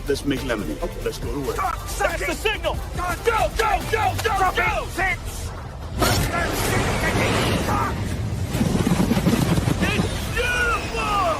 let's make lemonade. Let's go to work. That's the signal! Go, go, go, go, go! It's beautiful!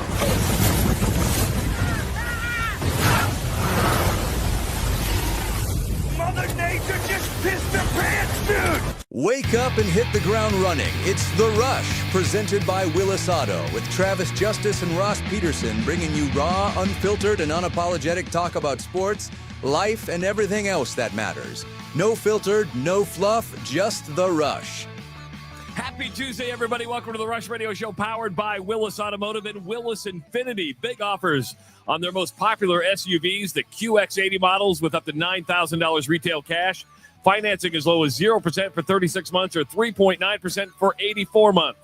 Mother Nature just pissed her pants, dude! Wake up and hit the ground running. It's The Rush, presented by Willis Auto, with Travis Justice and Ross Peterson bringing you raw, unfiltered, and unapologetic talk about sports, life, and everything else that matters. No filtered, no fluff, just The Rush. Happy Tuesday, everybody. Welcome to the Rush Radio Show, powered by Willis Automotive and Willis Infinity. Big offers on their most popular SUVs, the QX80 models with up to $9,000 retail cash. Financing as low as 0% for 36 months or 3.9% for 84 months.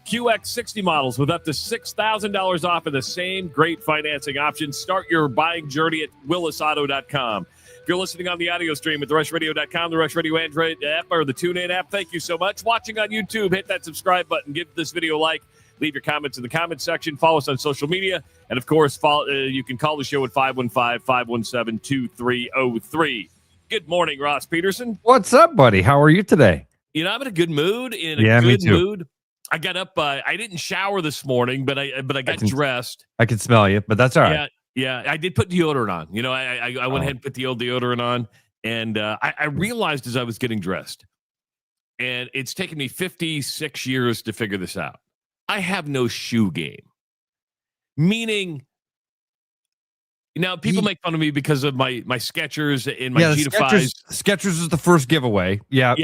QX60 models with up to $6,000 off of the same great financing options. Start your buying journey at willisauto.com. If you're listening on the audio stream at therushladio.com, the Rush Radio Android app, or the TuneIn app, thank you so much. Watching on YouTube, hit that subscribe button. Give this video a like. Leave your comments in the comments section. Follow us on social media. And, of course, you can call the show at 515-517-2303. Good morning, Ross Peterson. What's up, buddy? How are you today? You know, I'm in a good mood. Me too. Mood. I got up. I didn't shower this morning, but I got dressed. I can smell you, but that's all right. Yeah. I did put deodorant on. You know, I went ahead and put the old deodorant on, and I realized as I was getting dressed, and it's taken me 56 years to figure this out. I have no shoe game, meaning. Now, people make fun of me because of my Skechers and my G-Defies. Skechers is the first giveaway. Yeah.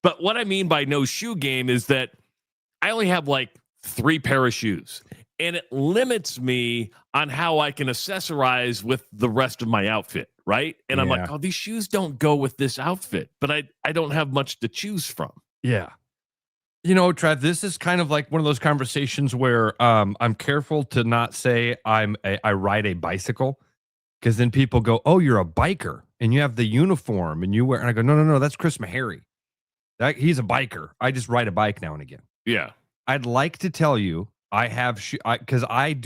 But what I mean by no shoe game is that I only have like 3 pair of shoes, and it limits me on how I can accessorize with the rest of my outfit, right? And I'm like, oh, these shoes don't go with this outfit, but I don't have much to choose from. Yeah. You know, Trav, this is kind of like one of those conversations where I'm careful to not say I ride a bicycle, because then people go, oh, you're a biker and you have the uniform and you wear, and I go, no, that's Chris Meharry. He's a biker. I just ride a bike now and again. Yeah. I'd like to tell you I have, because I've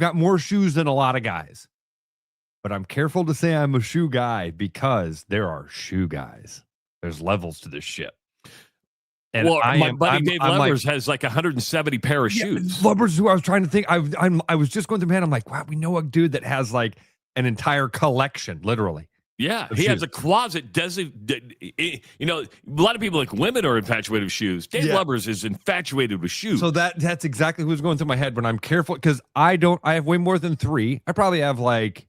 got more shoes than a lot of guys, but I'm careful to say I'm a shoe guy because there are shoe guys. There's levels to this shit. And well, my buddy Dave Levers has like 170 pair of shoes. Levers, who I was trying to think. I was just going through my head. I'm like, wow, we know a dude that has like an entire collection, literally. Yeah, he has a closet. You know, a lot of people, like women, are infatuated with shoes. Dave Levers is infatuated with shoes. So that's exactly who's going through my head when I'm careful, because I have way more than 3. I probably have like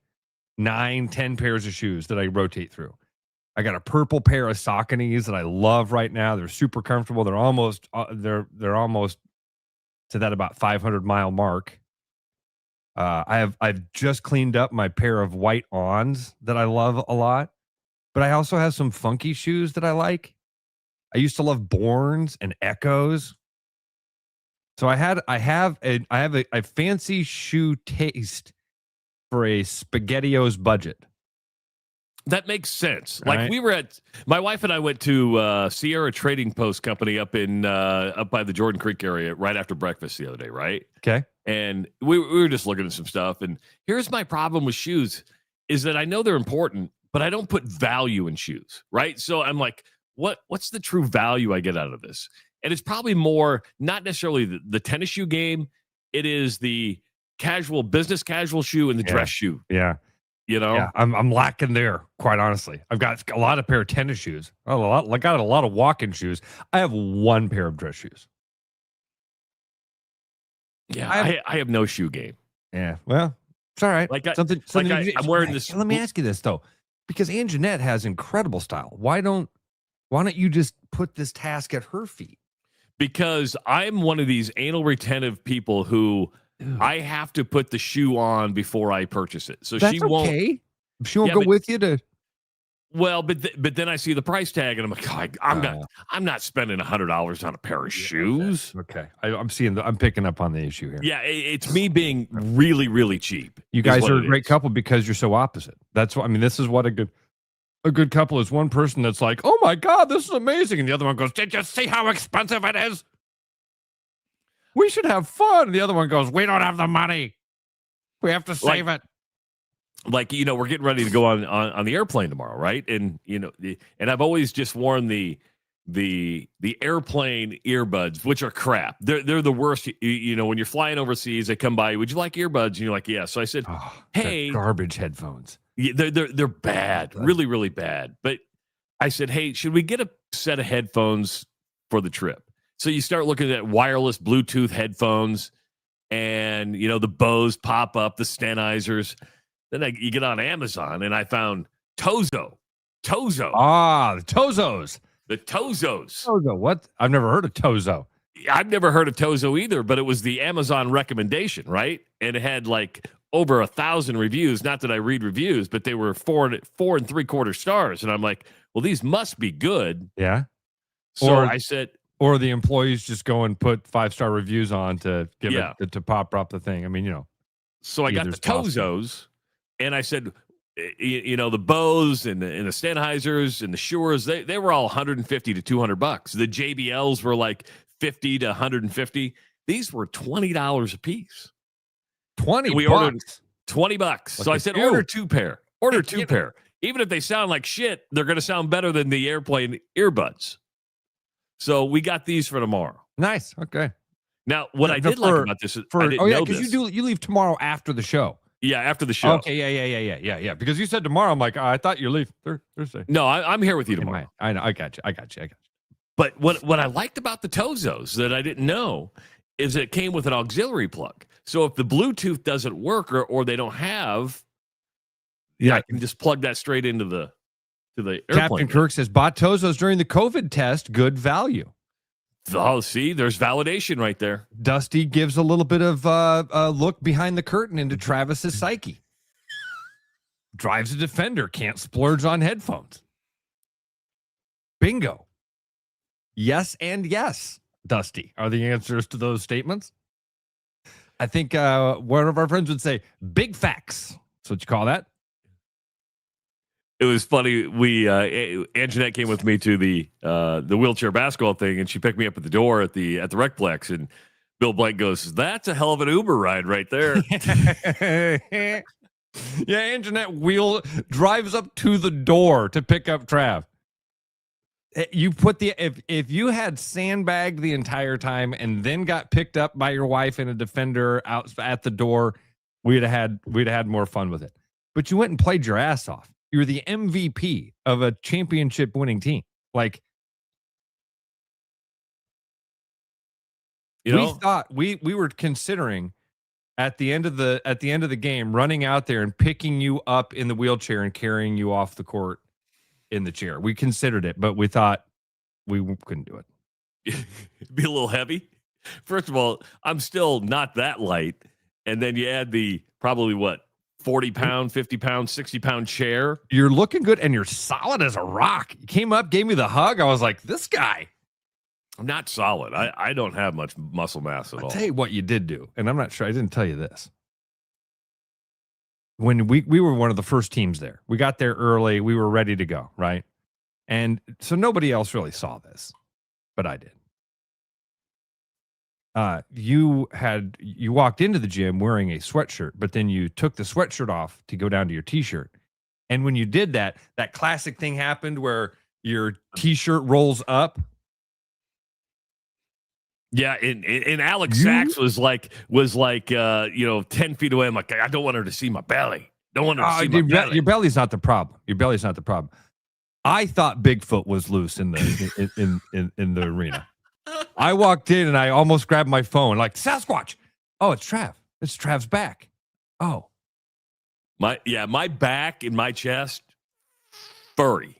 9, 10 pairs of shoes that I rotate through. I got a purple pair of Sauconys that I love right now. They're super comfortable. They're almost they're almost to that about 500-mile mark. I've just cleaned up my pair of white Ons that I love a lot, but I also have some funky shoes that I like. I used to love Borns and Echoes. So I have a fancy shoe taste for a SpaghettiOs budget. That makes sense. Like my wife and I went to Sierra Trading Post Company up by the Jordan Creek area right after breakfast the other day, right? Okay. And we were just looking at some stuff. And here's my problem with shoes is that I know they're important, but I don't put value in shoes, right? So I'm like, what's the true value I get out of this? And it's probably more, not necessarily the tennis shoe game. It is the business casual shoe and the dress shoe. Yeah. You know, I'm lacking there, quite honestly. I've got a lot of pair of tennis shoes. I got a lot of walking shoes. I have 1 pair of dress shoes. Yeah, I have no shoe game. Yeah, well, it's all right. I'm wearing this. Let me ask you this though, because Ann Jeanette has incredible style. Why don't you just put this task at her feet? Because I'm one of these anal retentive people who. I have to put the shoe on before I purchase it. So that's she won't. Okay. She won't go with you to. Well, but then I see the price tag and I'm like, I'm not spending $100 on a pair of shoes. Okay. I'm picking up on the issue here. Yeah, it's me being really, really cheap. You guys are a great couple because you're so opposite. That's what I mean. This is what a good couple is. One person that's like, oh my God, this is amazing, and the other one goes, did you see how expensive it is? We should have fun. And the other one goes, we don't have the money. We have to save it. Like, we're getting ready to go on the airplane tomorrow, right? And and I've always just worn the airplane earbuds, which are crap. They're the worst. When you're flying overseas, they come by. Would you like earbuds? And you're like, yeah. So I said, hey, garbage headphones. Yeah, they're bad, really, really bad. But I said, hey, should we get a set of headphones for the trip? So you start looking at wireless Bluetooth headphones, and the Bose pop up, the Sennheisers. Then you get on Amazon, and I found Tozo. Ah, the Tozos. The Tozos. Tozo, what? I've never heard of Tozo. I've never heard of Tozo either, but it was the Amazon recommendation, right? And it had like over 1,000 reviews. Not that I read reviews, but they were 4 3/4 stars. And I'm like, well, these must be good. Yeah. So I said, or the employees just go and put 5-star reviews on to give it to pop up the thing. I mean, So I got the Tozos, and I said, the Bose and the Sennheisers and the Shures, they were all $150 to $200. The JBLs were like $50 to $150. These were $20 a piece. We ordered $20. So I said, order 2 pair. Order 2 pair. Even if they sound like shit, they're going to sound better than the airplane earbuds. So we got these for tomorrow. Nice. Okay. Now, what I did like about this is because you leave tomorrow after the show. Yeah, after the show. Okay, yeah. Because you said tomorrow. I'm like, I thought you leave Thursday. No, I'm here with you tomorrow. I know. I got you. But what I liked about the Tozos that I didn't know is it came with an auxiliary plug. So if the Bluetooth doesn't work or they don't have, I can just plug that straight into the airplane. Captain Kirk says, bought Tozos during the COVID test. Good value. Oh, see, there's validation right there. Dusty gives a little bit of a look behind the curtain into Travis's psyche. Drives a Defender, can't splurge on headphones. Bingo. Yes and yes, Dusty, are the answers to those statements. I think one of our friends would say, big facts. That's what you call that. It was funny. Anjanette came with me to the wheelchair basketball thing, and she picked me up at the door at the Recplex. And Bill Blank goes, "That's a hell of an Uber ride right there." Yeah, Anjanette drives up to the door to pick up Trav. You put if you had sandbagged the entire time and then got picked up by your wife in a Defender out at the door, we'd have had more fun with it. But you went and played your ass off. You're the MVP of a championship winning team. Like, we thought we were considering at the end of the game running out there and picking you up in the wheelchair and carrying you off the court in the chair. We considered it, but we thought we couldn't do it. It'd be a little heavy. First of all, I'm still not that light. And then you add the probably 40-pound, 50-pound, 60-pound chair. You're looking good, and you're solid as a rock. You came up, gave me the hug. I was like, this guy. I'm not solid. I don't have much muscle mass at all. I'll tell you what you did do, and I'm not sure. I didn't tell you this. When we were one of the first teams there. We got there early. We were ready to go, right? And so nobody else really saw this, but I did. You walked into the gym wearing a sweatshirt, but then you took the sweatshirt off to go down to your t-shirt. And when you did that classic thing happened where your t-shirt rolls up. Yeah. And Alex Sachs was like 10 feet away. I'm like, I don't want her to see my belly. Don't want her to see my belly. Your belly's not the problem. I thought Bigfoot was loose in the arena. I walked in and I almost grabbed my phone, like, Sasquatch. Oh, it's Trav. It's Trav's back. Oh. My back and my chest, furry.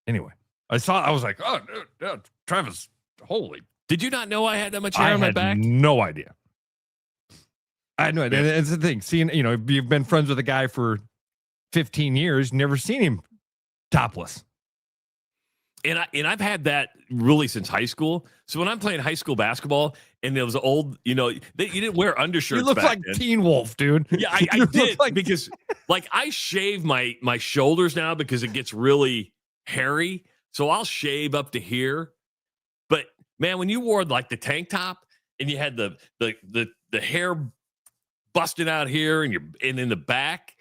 Anyway, I was like, oh, dude, Travis, holy. Did you not know I had that much hair on my back? No idea. I had no idea. And it's the thing. Seeing, you've been friends with a guy for 15 years, never seen him topless. And I've had that really since high school. So when I'm playing high school basketball and there was old, you didn't wear undershirts. You look like then. Teen Wolf, dude. Yeah, I did because I shave my shoulders now because it gets really hairy. So I'll shave up to here. But Man, when you wore like the tank top and you had the hair busting out here and in the back,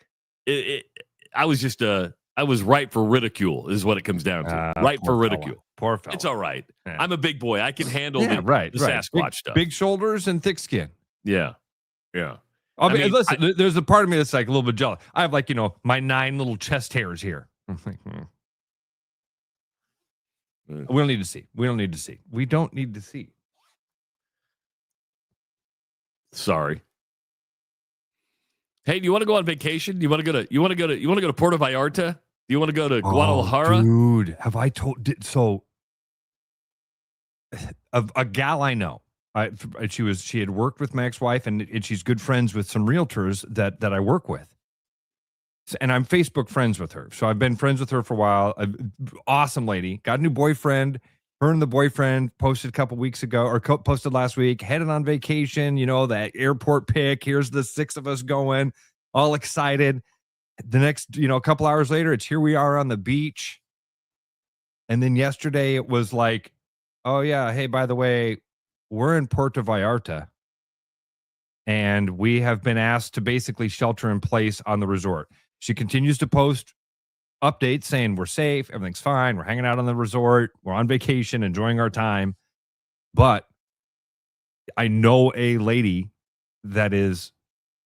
I was ripe for ridicule is what it comes down to. Ripe for ridicule. Poor fella. It's all right. Yeah. I'm a big boy. I can handle the Sasquatch stuff. Big shoulders and thick skin. Yeah. Yeah. I mean, listen, there's a part of me that's like a little bit jealous. I have like, my 9 little chest hairs here. I'm like, We don't need to see. We don't need to see. We don't need to see. Sorry. Hey, do you want to go on vacation? Do you want to go to Puerto Vallarta? Do you want to go to Guadalajara? Dude, have I told so a gal I know. She had worked with my ex-wife and she's good friends with some realtors that I work with. And I'm Facebook friends with her. So I've been friends with her for a while. Awesome lady. Got a new boyfriend. Her and the boyfriend posted a couple weeks ago or posted last week, headed on vacation, that airport pic. Here's the 6 of us going, all excited. The next, a couple hours later, it's here we are on the beach. And then yesterday it was like, oh yeah, hey, by the way, we're in Puerto Vallarta. And we have been asked to basically shelter in place on the resort. She continues to post updates saying we're safe, everything's fine, we're hanging out on the resort, we're on vacation, enjoying our time. But I know a lady that is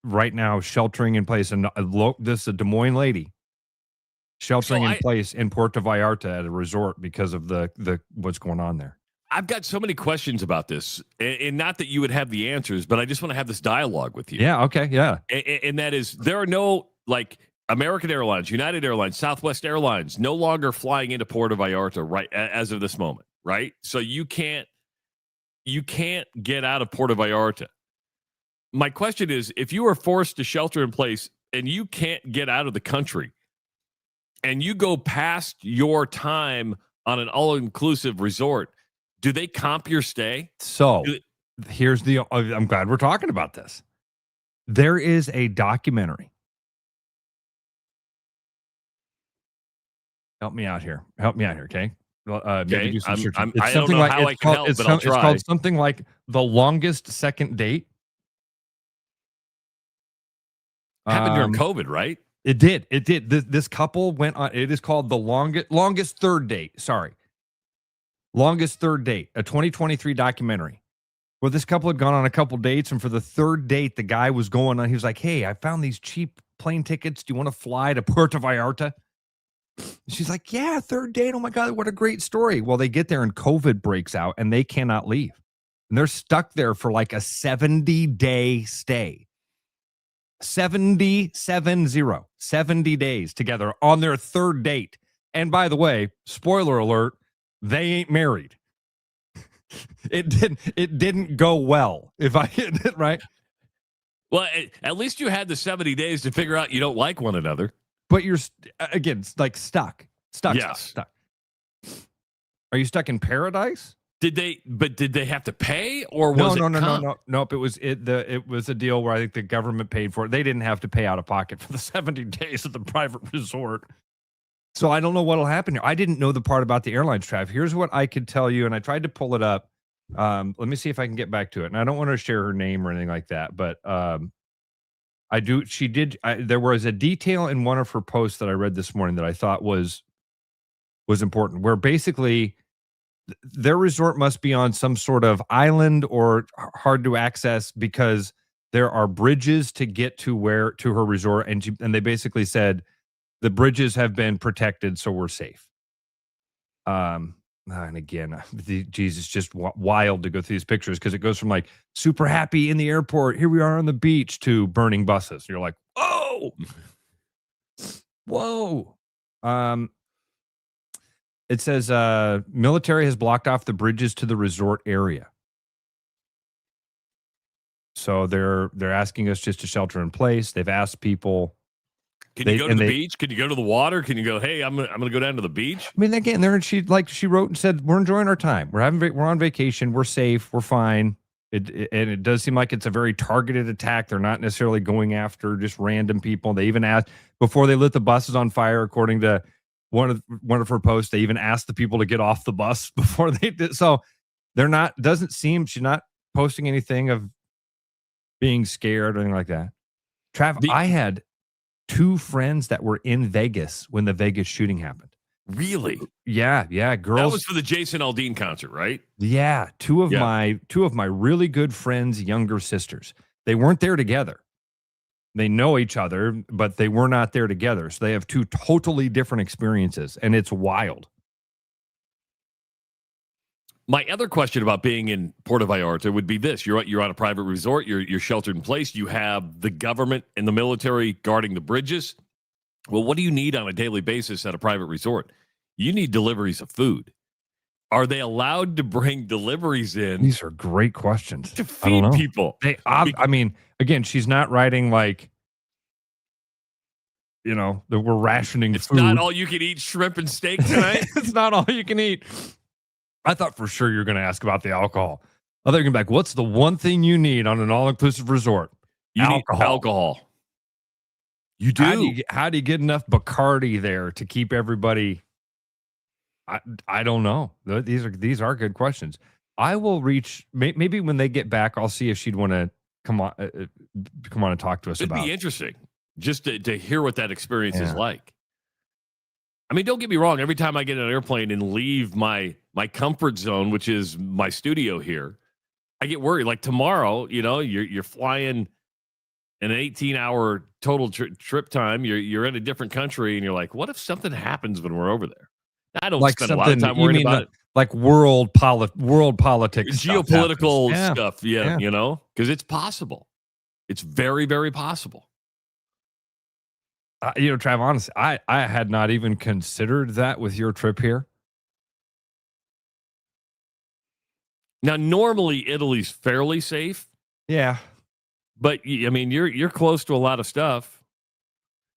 right now sheltering in place, and this is a Des Moines lady sheltering in place in Puerto Vallarta at a resort because of the what's going on there. I've got so many questions about this, and not that you would have the answers, but I just want to have this dialogue with you. Yeah, okay, yeah. And that is, there are no, like, American Airlines, United Airlines, Southwest Airlines no longer flying into Puerto Vallarta right as of this moment, right? So you can't get out of Puerto Vallarta. My question is, if you are forced to shelter in place and you can't get out of the country and you go past your time on an all-inclusive resort, do they comp your stay? So here's I'm glad we're talking about this. There is a documentary. Help me out here, okay? Maybe do some searching. I don't know how I can help, but I'll try. It's called something like The Longest Second Date. Happened during COVID, right? It did. This couple went on. It is called The Longest Third Date. Sorry. Longest Third Date, a 2023 documentary where this couple had gone on a couple dates. And for the third date, the guy was going on. He was like, hey, I found these cheap plane tickets. Do you want to fly to Puerto Vallarta? She's like, yeah, third date. Oh my God, what a great story. Well, they get there and COVID breaks out and they cannot leave. And they're stuck there for like a 70-day stay. 70 days together on their third date. And by the way, spoiler alert, they ain't married. It didn't go well. If I hit it right. Well, at least you had the 70 days to figure out you don't like one another. But you're again like stuck. Yes. Stuck. Are you stuck in paradise? Did they have to pay, or was no? Nope. It was a deal where I think the government paid for it. They didn't have to pay out of pocket for the 70 days at the private resort. So I don't know what'll happen here. I didn't know the part about the airlines, Trav. Here's what I could tell you, and I tried to pull it up. Let me see if I can get back to it. And I don't want to share her name or anything like that, but I do. She did. There was a detail in one of her posts that I read this morning that I thought was important, where basically their resort must be on some sort of island or hard to access because there are bridges to get to her resort, and they basically said the bridges have been protected, so we're safe. And again, Jesus, just wild to go through these pictures because it goes from like super happy in the airport, here we are on the beach, to burning buses. You're like, whoa. It says military has blocked off the bridges to the resort area. So they're asking us just to shelter in place. They've asked people. Can you go to the beach? Can you go to the water? Can you go, hey, I'm gonna go down to the beach? I mean, again, she wrote and said, we're enjoying our time. We're on vacation. We're safe. We're fine. It does seem like it's a very targeted attack. They're not necessarily going after just random people. They even asked before they lit the buses on fire, according to one of her posts, they even asked the people to get off the bus before they did. So she's not posting anything of being scared or anything like that. Trav, I had 2 friends that were in Vegas when the Vegas shooting happened. Really? Yeah, girls. That was for the Jason Aldean concert, right? Yeah, two of my really good friends' younger sisters. They weren't there together. They know each other, but they were not there together. So they have 2 totally different experiences, and it's wild. My other question about being in Puerto Vallarta would be this: you're on a private resort, you're sheltered in place, you have the government and the military guarding the bridges. Well, what do you need on a daily basis at a private resort? You need deliveries of food. Are they allowed to bring deliveries in? These are great questions To feed people. I mean, again, she's not writing like, that we're rationing it's food. Not all you can eat shrimp and steak tonight. It's not all you can eat. I thought for sure you're going to ask about the alcohol. I thought you're going to be like, what's the one thing you need on an all-inclusive resort? You need alcohol. You do. How do you get enough Bacardi there to keep everybody? I don't know. These are good questions. I will reach maybe when they get back. I'll see if she'd want to come on and talk to us about. It'd be interesting just to hear what that experience is like. I mean, don't get me wrong. Every time I get on an airplane and leave my comfort zone, which is my studio here, I get worried. Like tomorrow, you're flying an 18-hour total trip time. You're in a different country, and you're like, what if something happens when we're over there? I don't spend a lot of time worrying about it. Like world politics, geopolitical stuff. Yeah. Because it's possible. It's very, very possible. Trav, honestly, I had not even considered that with your trip here. Now, normally Italy's fairly safe. Yeah. But I mean, you're close to a lot of stuff.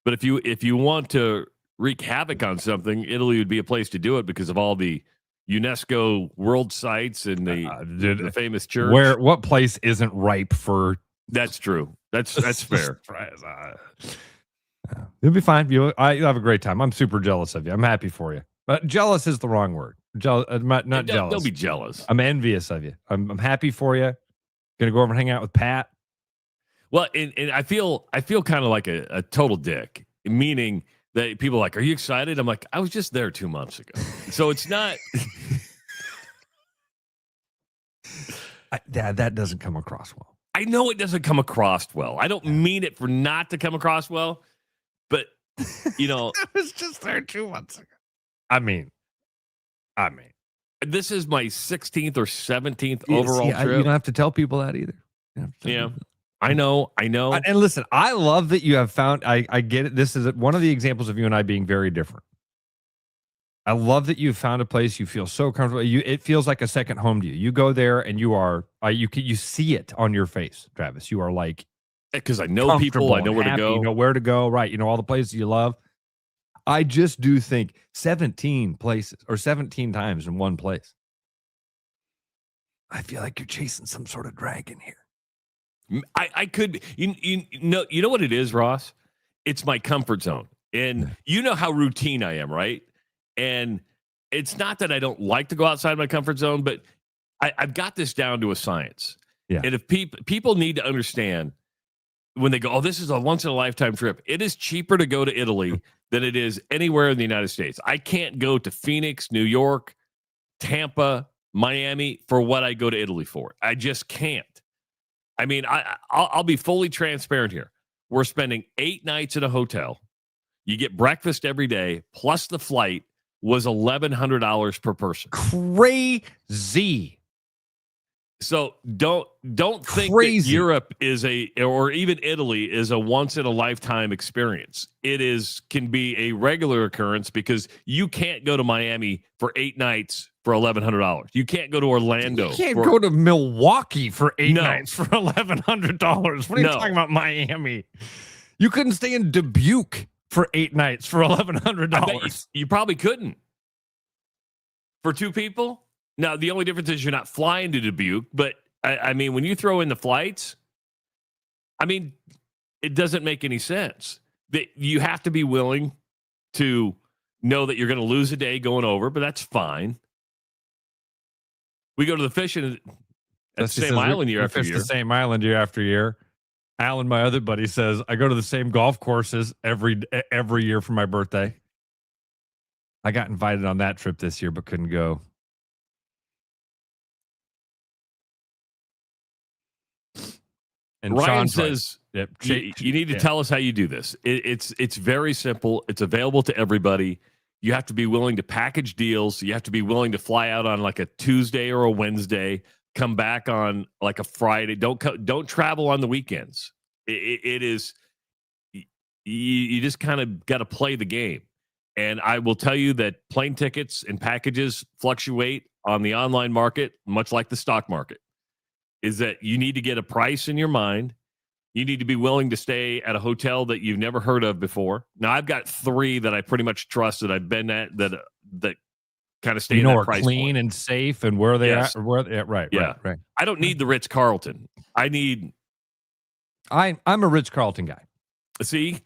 But if you want to wreak havoc on something, Italy would be a place to do it because of all the UNESCO world sites and the famous church. What place isn't ripe for? That's true. That's fair. You'll be fine. You'll have a great time. I'm super jealous of you. I'm happy for you. But jealous is the wrong word. Not jealous. Don't be jealous. I'm envious of you. I'm happy for you. Gonna go over and hang out with Pat. Well, and I feel kind of like a total dick, meaning that people are like, are you excited? I'm like, I was just there 2 months ago. So it's not. That doesn't come across well. I know it doesn't come across well. I don't mean it for not to come across well, but, I was just there 2 months ago. I mean. This is my 16th or 17th overall trip. You don't have to tell people that either. Yeah. I know. And listen, I love that you have found, I get it. This is one of the examples of you and I being very different. I love that you've found a place you feel so comfortable. It feels like a second home to you. You go there and you are, you see it on your face, Travis. You are like, because I know people, I know where to go. You know where to go, right? You know all the places you love. I just do think 17 places or 17 times in one place. I feel like you're chasing some sort of dragon here. I could, you know what it is, Ross? It's my comfort zone. And you know how routine I am, right? And it's not that I don't like to go outside my comfort zone, but I've got this down to a science. Yeah. And if people need to understand when they go, oh, this is a once in a lifetime trip. It is cheaper to go to Italy than it is anywhere in the United States. I can't go to Phoenix, New York, Tampa, Miami for what I go to Italy for. I just can't. I mean, I'll be fully transparent here. We're spending 8 nights in a hotel. You get breakfast every day, plus the flight was $1,100 per person. Crazy. So don't think that Europe is or even Italy is a once in a lifetime experience. It can be a regular occurrence because you can't go to Miami for 8 nights for $1,100. You can't go to Orlando. You can't go to Milwaukee for 8 nights for $1,100. What are you talking about, Miami? You couldn't stay in Dubuque for 8 nights for $1,100. You probably couldn't. For 2 people? Now, the only difference is you're not flying to Dubuque, but I mean, when you throw in the flights, I mean, it doesn't make any sense. That you have to be willing to know that you're going to lose a day going over, but that's fine. We go to the fishing at the Dusty same says island we year after fish year. the same island year after year. Alan, my other buddy, says I go to the same golf courses every year for my birthday. I got invited on that trip this year, but couldn't go. And Ryan Sean's says, right. you need to tell us how you do this. It's very simple. It's available to everybody. You have to be willing to package deals. You have to be willing to fly out on like a Tuesday or a Wednesday, come back on like a Friday. Don't travel on the weekends. It is, you just kind of got to play the game. And I will tell you that plane tickets and packages fluctuate on the online market, much like the stock market. Is that you need to get a price in your mind. You need to be willing to stay at a hotel that you've never heard of before. Now, I've got 3 that I pretty much trust that I've been at that kind of stay in that are price clean point. and safe and where they Yes. are. Right. I don't need the Ritz-Carlton. I'm a Ritz-Carlton guy. See?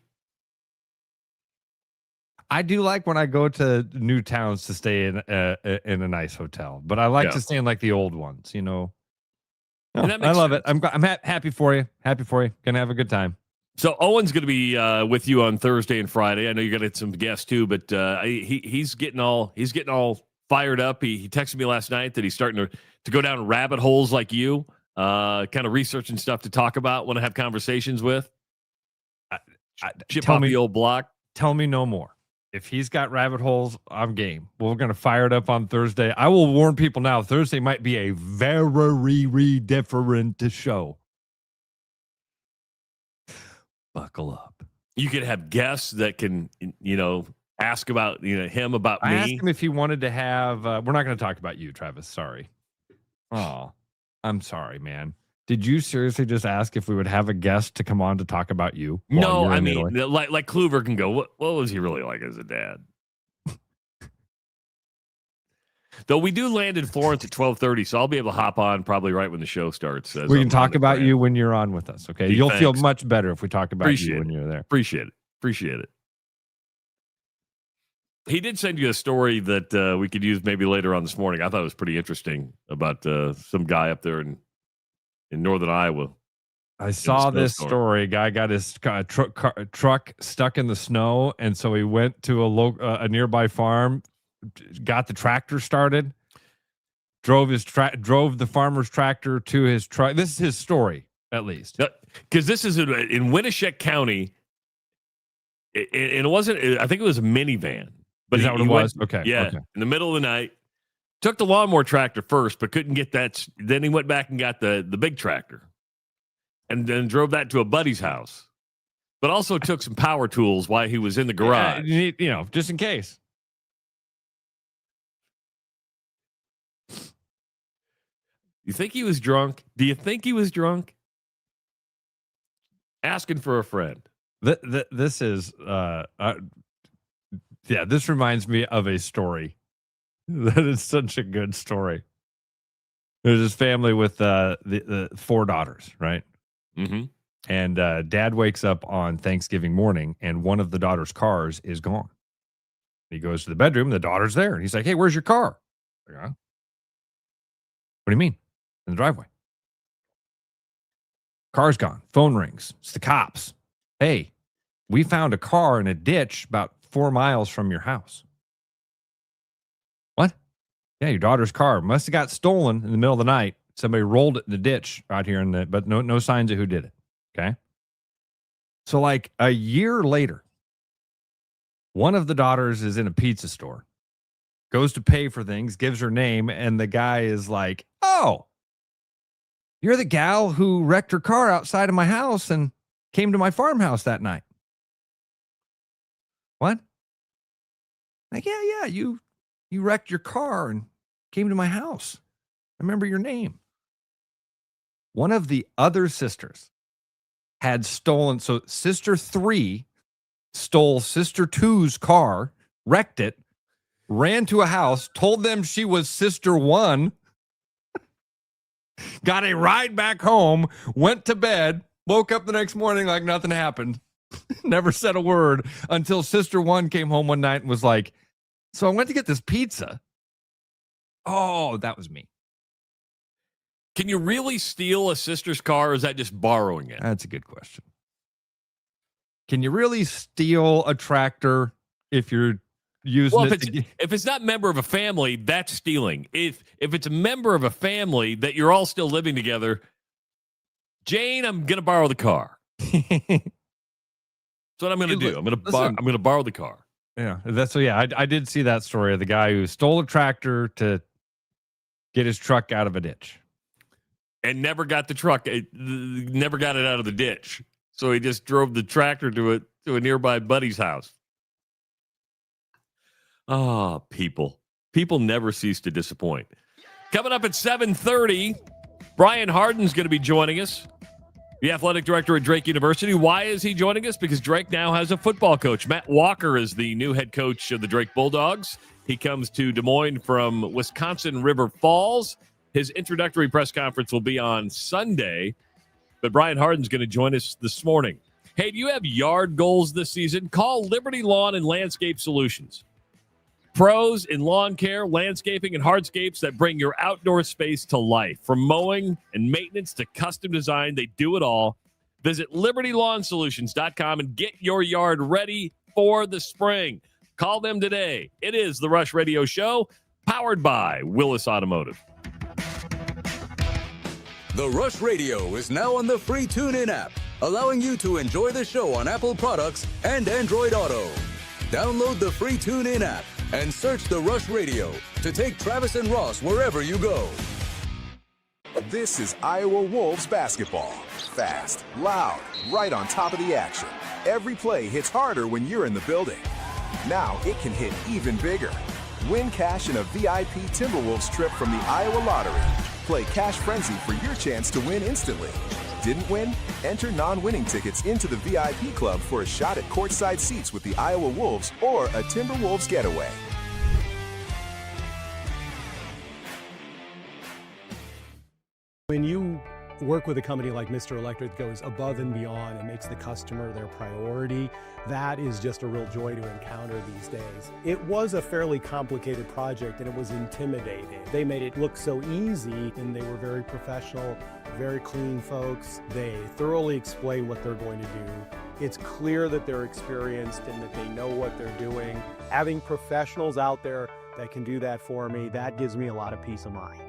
I do like when I go to new towns to stay in a nice hotel, but I like to stay in like the old ones, you know. No, And that I makes love sense. it. I'm happy for you. Happy for you. Gonna have a good time. So Owen's going to be with you on Thursday and Friday. I know you're going to get some guests too, but he's getting all fired up. He texted me last night that he's starting to go down rabbit holes like you, kind of researching stuff to talk about, want to have conversations with. Chip off the old block. Tell me no more. If he's got rabbit holes, I'm game. We're going to fire it up on Thursday. I will warn people now, Thursday might be a very different show. Buckle up. You could have guests that can, ask about, him about I me. asked him if he wanted to have, we're not going to talk about you, Travis. Sorry. Oh, I'm sorry, man. Did you seriously just ask if we would have a guest to come on to talk about you? No, I mean, like Kluver can go, what was he really like as a dad? Though we do land in Florence at 12:30, so I'll be able to hop on probably right when the show starts. We can talk about you when you're on with us, okay? You'll feel much better if we talk about you when you're there. Appreciate it. He did send you a story that we could use maybe later on this morning. I thought it was pretty interesting about some guy up there in northern Iowa. I saw this story. A guy got his truck stuck in the snow, and so he went to a nearby farm, got the tractor started, drove the farmer's tractor to his truck. This is his story, at least. Because this is in Winneshiek County, and it wasn't, I think it was a minivan. But is that what it was? Okay. Yeah, okay. In the middle of the night. Took the lawnmower tractor first, but couldn't get that. Then he went back and got the big tractor and then drove that to a buddy's house, but also took some power tools while he was in the garage. Just in case. You think he was drunk? Do you think he was drunk? Asking for a friend. This is, this reminds me of a story. That is such a good story. There's this family with the 4 daughters, right? Mm-hmm. And dad wakes up on Thanksgiving morning, and one of the daughters' cars is gone. He goes to the bedroom, the daughter's there, and he's like, "Hey, where's your car?" Like, huh? What do you mean? In the driveway. Car's gone. Phone rings. It's the cops. "Hey, we found a car in a ditch about 4 miles from your house." "What?" "Yeah, your daughter's car must have got stolen in the middle of the night. Somebody rolled it in the ditch out here, but no signs of who did it." Okay. So like a year later, one of the daughters is in a pizza store, goes to pay for things, gives her name, and the guy is like, "Oh, you're the gal who wrecked her car outside of my house and came to my farmhouse that night." "What?" Like, yeah, you wrecked your car and came to my house. I remember your name. One of the other sisters had stolen, so sister 3 stole sister 2's car, wrecked it, ran to a house, told them she was sister 1, got a ride back home, went to bed, woke up the next morning like nothing happened, never said a word until sister 1 came home one night and was like, "So I went to get this pizza. Oh, that was me." Can you really steal a sister's car, or is that just borrowing it? That's a good question. Can you really steal a tractor if you're using if it's not a member of a family, that's stealing. If it's a member of a family that you're all still living together, Jane, I'm going to borrow the car. That's what I'm going to do. I'm going to borrow the car. Yeah, I did see that story of the guy who stole a tractor to get his truck out of a ditch. And never got the truck, never got it out of the ditch. So he just drove the tractor to a nearby buddy's house. Oh, people. People never cease to disappoint. Coming up at 7:30, Brian Hardin's going to be joining us, the athletic director at Drake University. Why is he joining us? Because Drake now has a football coach. Matt Walker is the new head coach of the Drake Bulldogs. He comes to Des Moines from Wisconsin River Falls. His introductory press conference will be on Sunday, but Brian Hardin's going to join us this morning. Hey, do you have yard goals this season? Call Liberty Lawn and Landscape Solutions. Pros in lawn care, landscaping, and hardscapes that bring your outdoor space to life. From mowing and maintenance to custom design, they do it all. Visit LibertyLawnSolutions.com and get your yard ready for the spring. Call them today. It is the Rush Radio Show, powered by Willis Automotive. The Rush Radio is now on the free TuneIn app, allowing you to enjoy the show on Apple products and Android Auto. Download the free TuneIn app and search The Rush Radio to take Travis and Ross wherever you go. This is Iowa Wolves basketball. Fast, loud, right on top of the action. Every play hits harder when you're in the building. Now it can hit even bigger. Win cash in a VIP Timberwolves trip from the Iowa Lottery. Play Cash Frenzy for your chance to win instantly. Didn't win? Enter non-winning tickets into the VIP club for a shot at courtside seats with the Iowa Wolves or a Timberwolves getaway. When you work with a company like Mr. Electric that goes above and beyond and makes the customer their priority, that is just a real joy to encounter these days. It was a fairly complicated project and it was intimidating. They made it look so easy and they were very professional, very clean folks. They thoroughly explain what they're going to do. It's clear that they're experienced and that they know what they're doing. Having professionals out there that can do that for me, that gives me a lot of peace of mind.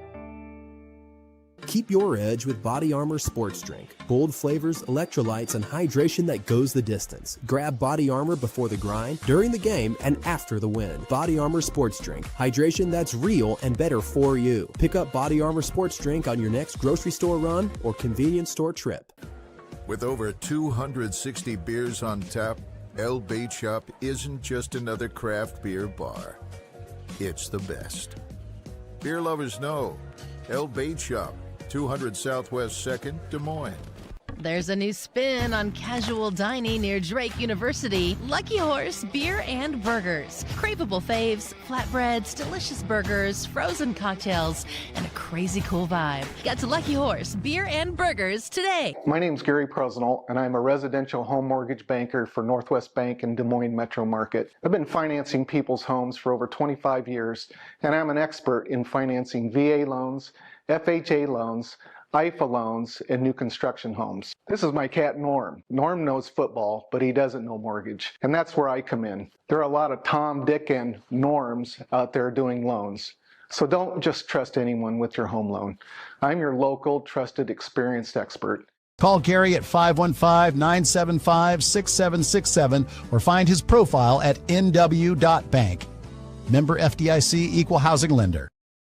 Keep your edge with Body Armor Sports Drink. Bold flavors, electrolytes, and hydration that goes the distance. Grab Body Armor before the grind, during the game, and after the win. Body Armor Sports Drink. Hydration that's real and better for you. Pick up Body Armor Sports Drink on your next grocery store run or convenience store trip. With over 260 beers on tap, El Bait Shop isn't just another craft beer bar. It's the best. Beer lovers know El Bait Shop, 200 Southwest 2nd, Des Moines. There's a new spin on casual dining near Drake University. Lucky Horse Beer and Burgers. Craveable faves, flatbreads, delicious burgers, frozen cocktails, and a crazy cool vibe. Get to Lucky Horse Beer and Burgers today. My name's Gary Presnell, and I'm a residential home mortgage banker for Northwest Bank in Des Moines Metro Market. I've been financing people's homes for over 25 years, and I'm an expert in financing VA loans, FHA loans, IFA loans, and new construction homes. This is my cat Norm. Norm knows football, but he doesn't know mortgage, and that's where I come in. There are a lot of Tom, Dick, and Norms out there doing loans. So don't just trust anyone with your home loan. I'm your local, trusted, experienced expert. Call Gary at 515-975-6767 or find his profile at nw.bank. Member FDIC, Equal Housing Lender.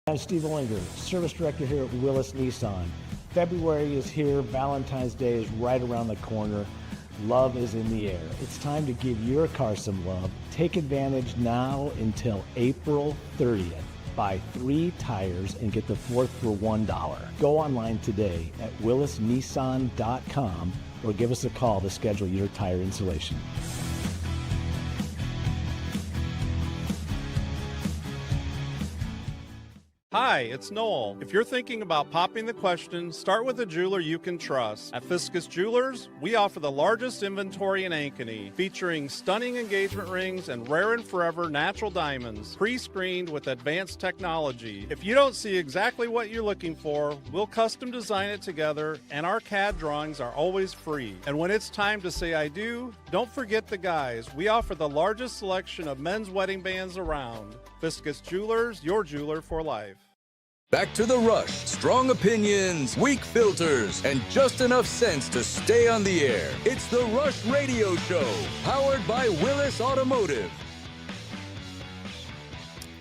I'm Steve Olinger, Service Director here at Willis Nissan. February is here. Valentine's Day is right around the corner. Love is in the air. It's time to give your car some love. Take advantage now until April 30th. Buy 3 tires and get the 4th for $1. Go online today at willisnissan.com or give us a call to schedule your tire installation. Hi, it's Noel. If you're thinking about popping the question, start with a jeweler you can trust. At Fiscus Jewelers, we offer the largest inventory in Ankeny, featuring stunning engagement rings and rare and forever natural diamonds, pre-screened with advanced technology. If you don't see exactly what you're looking for, we'll custom design it together, and our CAD drawings are always free. And when it's time to say I do, don't forget the guys. We offer the largest selection of men's wedding bands around. Fiscus Jewelers, your jeweler for life. Back to the Rush. Strong opinions, weak filters, and just enough sense to stay on the air. It's the Rush Radio Show, powered by Willis Automotive.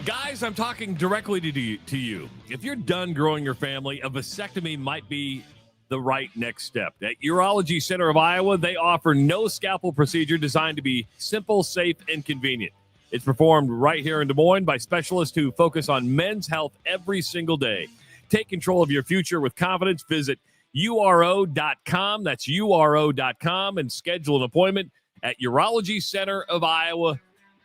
Guys, I'm talking directly to you. If you're done growing your family, a vasectomy might be the right next step. At Urology Center of Iowa, they offer no scalpel procedure designed to be simple, safe, and convenient. It's performed right here in Des Moines by specialists who focus on men's health every single day. Take control of your future with confidence. Visit uro.com. That's uro.com and schedule an appointment at Urology Center of Iowa.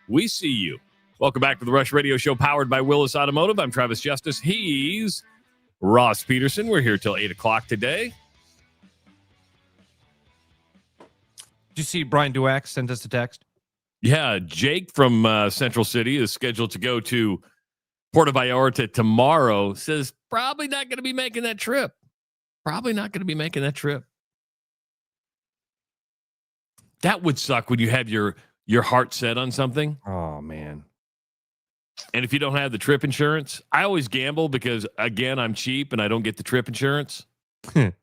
We see you. Welcome back to the Rush Radio Show, powered by Willis Automotive. I'm Travis Justice. He's Ross Peterson. We're here till 8 o'clock today. Did you see Brian Duax sent us a text? Yeah, Jake from Central City is scheduled to go to Puerto Vallarta tomorrow. Says probably not going to be making that trip. That would suck when you have your heart set on something. Oh, man. And if you don't have the trip insurance, I always gamble because, again, I'm cheap and I don't get the trip insurance. $90.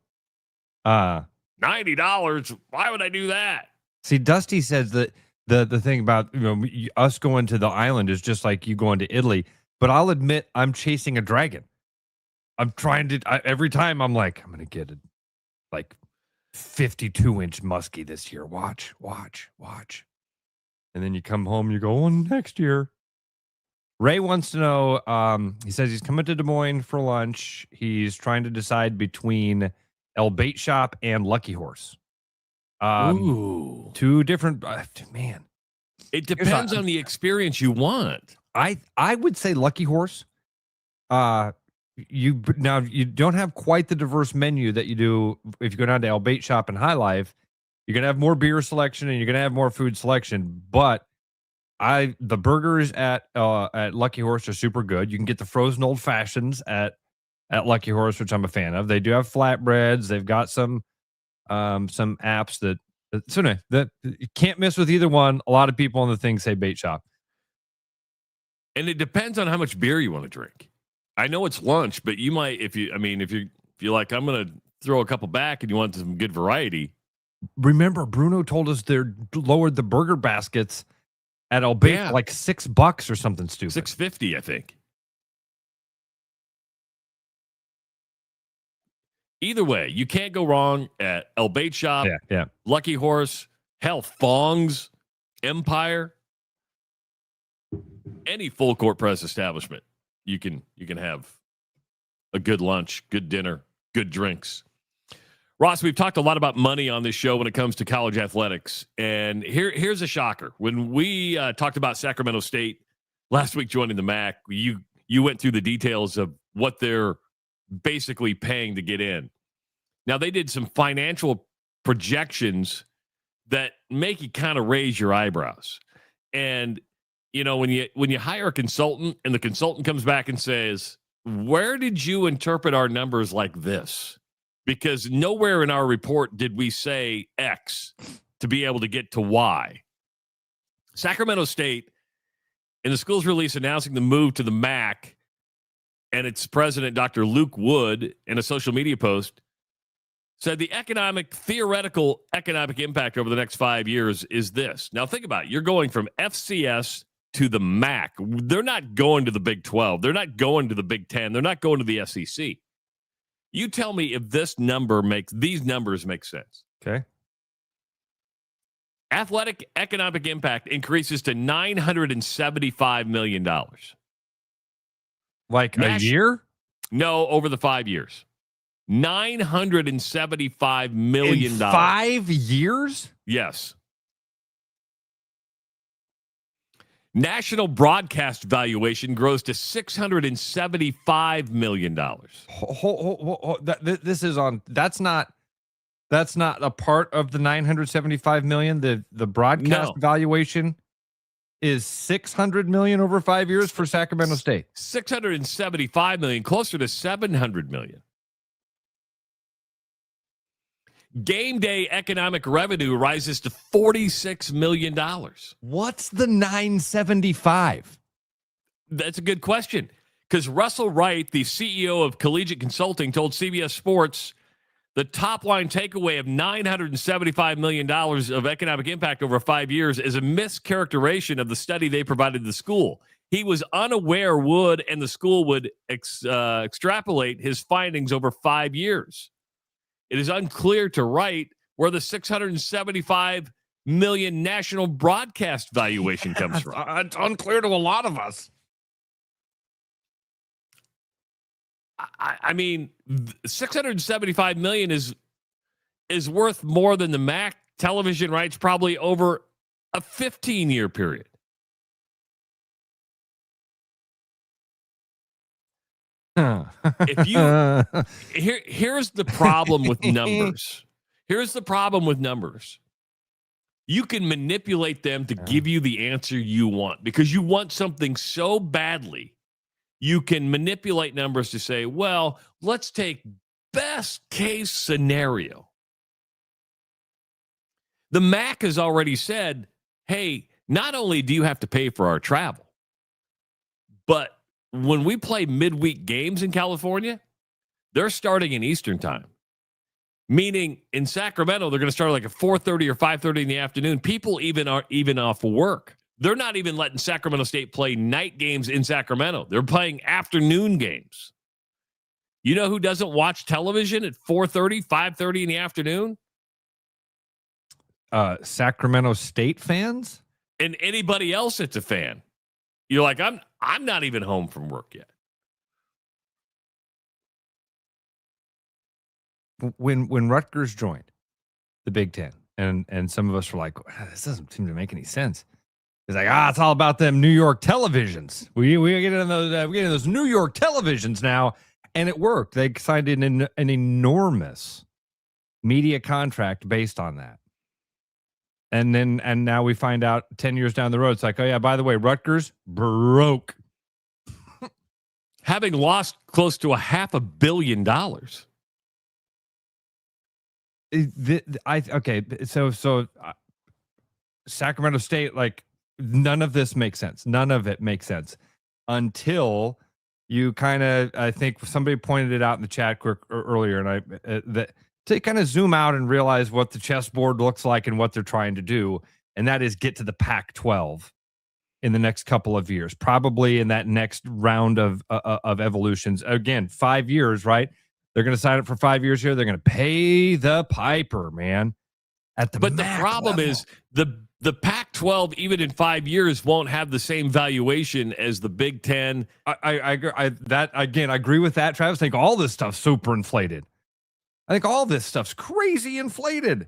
Why would I do that? See, Dusty says that the thing about us going to the island is just like you going to Italy. But I'll admit I'm chasing a dragon. I'm trying to every time I'm like, I'm going to get a 52-inch muskie this year. Watch. And then you come home, you go, next year. Ray wants to know, he says he's coming to Des Moines for lunch. He's trying to decide between El Bait Shop and Lucky Horse. Ooh. Two different, man. It depends on the experience you want. I would say Lucky Horse. You don't have quite the diverse menu that you do if you go down to El Bait Shop and High Life. You're gonna have more beer selection and you're gonna have more food selection. But the burgers at Lucky Horse are super good. You can get the frozen old fashions at Lucky Horse, which I'm a fan of. They do have flatbreads. They've got some apps that you can't miss with either one. A lot of people on the thing say Bait Shop. And it depends on how much beer you want to drink. I know it's lunch, but you might, if you're like, I'm going to throw a couple back and you want some good variety. Remember, Bruno told us they're lowered the burger baskets at El Bait like $6 or something stupid. $6.50, I think. Either way, you can't go wrong at El Bait Shop, Lucky Horse, hell, Fong's, Empire, any full court press establishment. You can have a good lunch, good dinner, good drinks. Ross, we've talked a lot about money on this show when it comes to college athletics, and here's a shocker. When we talked about Sacramento State last week joining the MAC, you went through the details of what they're basically paying to get in. Now, they did some financial projections that make you kind of raise your eyebrows. And, when you hire a consultant and the consultant comes back and says, where did you interpret our numbers like this? Because nowhere in our report did we say X to be able to get to Y. Sacramento State, in the school's release announcing the move to the MAC, and its president, Dr. Luke Wood, in a social media post, said the theoretical economic impact over the next 5 years is this. Now, think about it. You're going from FCS to the MAC. They're not going to the Big 12. They're not going to the Big 10. They're not going to the SEC. You tell me if these numbers make sense. Okay. Athletic economic impact increases to $975 million. Like a year? No, over the 5 years. $975 million. In 5 years? Yes. National broadcast valuation grows to $675 million. This is on. That's not a part of the $975 million. The broadcast valuation is $600 million over 5 years for Sacramento State. $675 million, closer to $700 million. Game day economic revenue rises to $46 million. What's the 975? That's a good question. Because Russell Wright, the CEO of Collegiate Consulting, told CBS Sports the top line takeaway of $975 million of economic impact over 5 years is a mischaracterization of the study they provided the school. He was unaware Wood and the school would extrapolate his findings over 5 years. It is unclear to Wright where the $675 million national broadcast valuation comes from. It's unclear to a lot of us. I mean, $675 million is worth more than the MAC television rights probably over a 15-year period. If you here's the problem with numbers. Here's the problem with numbers. You can manipulate them to give you the answer you want because you want something so badly. You can manipulate numbers to say, well, let's take best case scenario. The MAC has already said, hey, not only do you have to pay for our travel, but when we play midweek games in California, they're starting in Eastern time. Meaning in Sacramento, they're going to start like at 4:30 or 5:30 in the afternoon. People are even off work. They're not even letting Sacramento State play night games in Sacramento. They're playing afternoon games. You know who doesn't watch television at 4:30, 5:30 in the afternoon? Sacramento State fans? And anybody else that's a fan. You're like, I'm not even home from work yet. When Rutgers joined the Big Ten, and some of us were like, this doesn't seem to make any sense. It's like, it's all about them New York televisions. We get in those New York televisions now, and it worked. They signed an enormous media contract based on that. And now we find out 10 years down the road, it's like, oh yeah, by the way, Rutgers broke. Having lost close to $500 million. So Sacramento State, like, none of this makes sense. None of it makes sense until you kind of, I think somebody pointed it out in the chat earlier, and that to kind of zoom out and realize what the chessboard looks like and what they're trying to do, and that is get to the Pac-12 in the next couple of years, probably in that next round of evolutions. Again, 5 years, right? They're going to sign up for 5 years here. They're going to pay the piper, man. But the problem is the Pac-12, even in 5 years, won't have the same valuation as the Big Ten. I agree with that, Travis. I think all this stuff's super inflated. I think all this stuff's crazy inflated.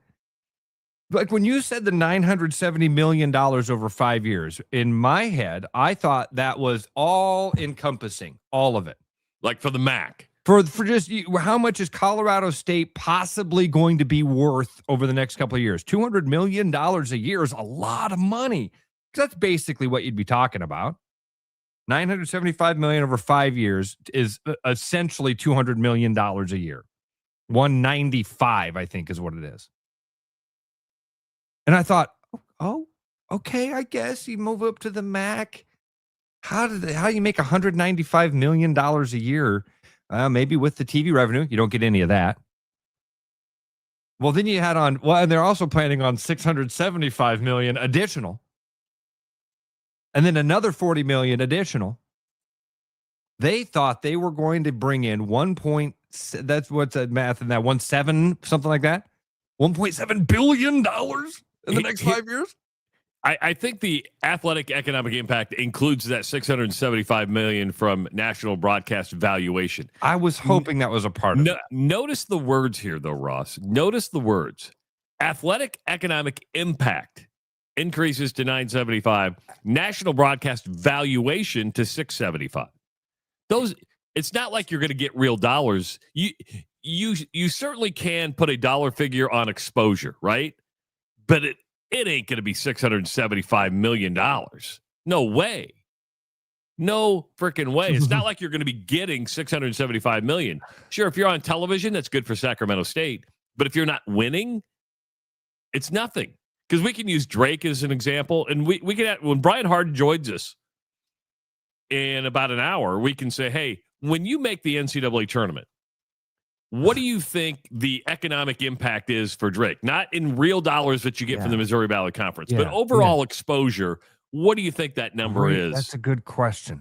Like when you said the $970 million over 5 years, in my head, I thought that was all encompassing, all of it. Like for the MAC. For just how much is Colorado State possibly going to be worth over the next couple of years? $200 million a year is a lot of money. Because that's basically what you'd be talking about. $975 million over 5 years is essentially $200 million a year. 195, I think, is what it is. And I thought, oh, okay, I guess you move up to the MAC. How do you make $195 million a year? Maybe with the TV revenue, you don't get any of that. Well, then you had and they're also planning on $675 million additional. And then another $40 million additional. They thought they were going to bring in that's what's that math in that 1.7, something like that. $1.7 billion in the next 5 years. I think the athletic economic impact includes that $675 million from national broadcast valuation. I was hoping that was a part of it. Notice the words here, though, Ross. Notice the words. Athletic economic impact increases to $975. National broadcast valuation to $675. It's not like you're going to get real dollars. You certainly can put a dollar figure on exposure, right? But it ain't going to be $675 million. No way. No freaking way. It's not like you're going to be getting $675 million. Sure, if you're on television, that's good for Sacramento State. But if you're not winning, it's nothing. Because we can use Drake as an example. And we can have, when Brian Hardin joins us in about an hour, we can say, hey, when you make the NCAA tournament, what do you think the economic impact is for Drake? Not in real dollars that you get from the Missouri Valley Conference, but overall exposure. What do you think that number is? That's a good question.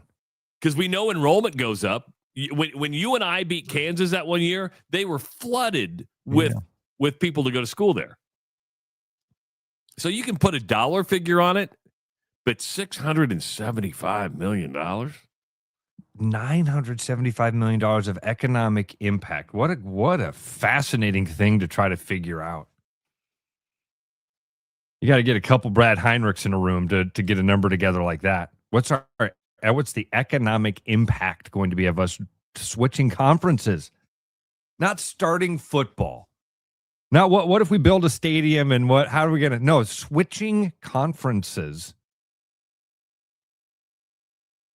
Because we know enrollment goes up. When you and I beat Kansas that one year, they were flooded with people to go to school there. So you can put a dollar figure on it, but $675 million? $975 million of economic impact. What a fascinating thing to try to figure out. You got to get a couple Brad Heinrichs in a room to get a number together like that. What's the economic impact going to be of us switching conferences? Not starting football. Now, what if we build a stadium and how are we going to? No, switching conferences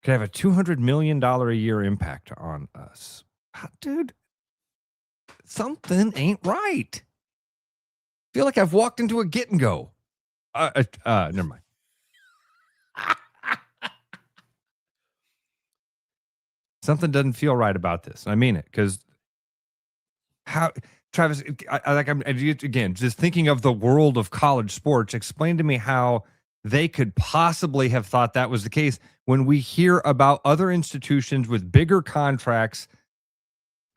could have a $200 million a year impact on us. Dude, something ain't right. I feel like I've walked into a get and go. Never mind. Something doesn't feel right about this. I mean it, because Travis, I'm again just thinking of the world of college sports. Explain to me how they could possibly have thought that was the case when we hear about other institutions with bigger contracts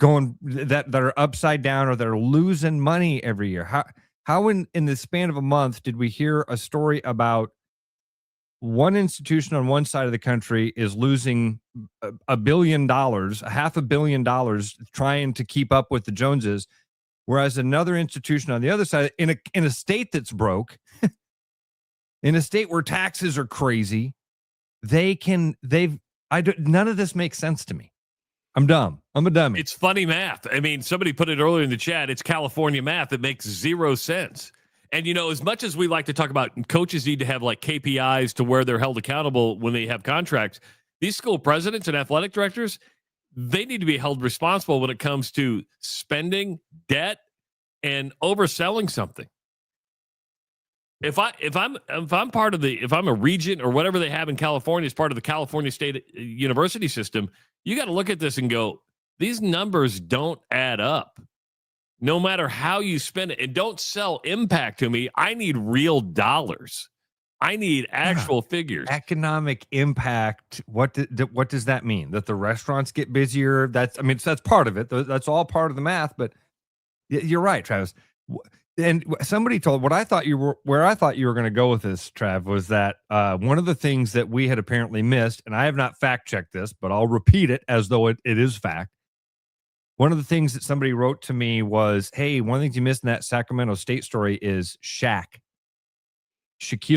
going that are upside down or they're losing money every year. How in the span of a month did we hear a story about one institution on one side of the country is losing $1 billion, $500 million trying to keep up with the Joneses, whereas another institution on the other side in a state that's broke, in a state where taxes are crazy, none of this makes sense to me. I'm dumb. I'm a dummy. It's funny math. I mean, somebody put it earlier in the chat. It's California math. It makes zero sense. And, as much as we like to talk about coaches need to have like KPIs to where they're held accountable when they have contracts, these school presidents and athletic directors, they need to be held responsible when it comes to spending, debt, and overselling something. If I'm a regent or whatever they have in California as part of the California State University system, you got to look at this and go, these numbers don't add up. No matter how you spend it, and don't sell impact to me. I need real dollars. I need actual figures. Economic impact. What does that mean? That the restaurants get busier? That's part of it. That's all part of the math. But you're right, Travis. And somebody told where I thought you were going to go with this, Trav, was that one of the things that we had apparently missed, and I have not fact checked this, but I'll repeat it as though it is fact. One of the things that somebody wrote to me was, hey, one of the things you missed in that Sacramento State story is Shaquille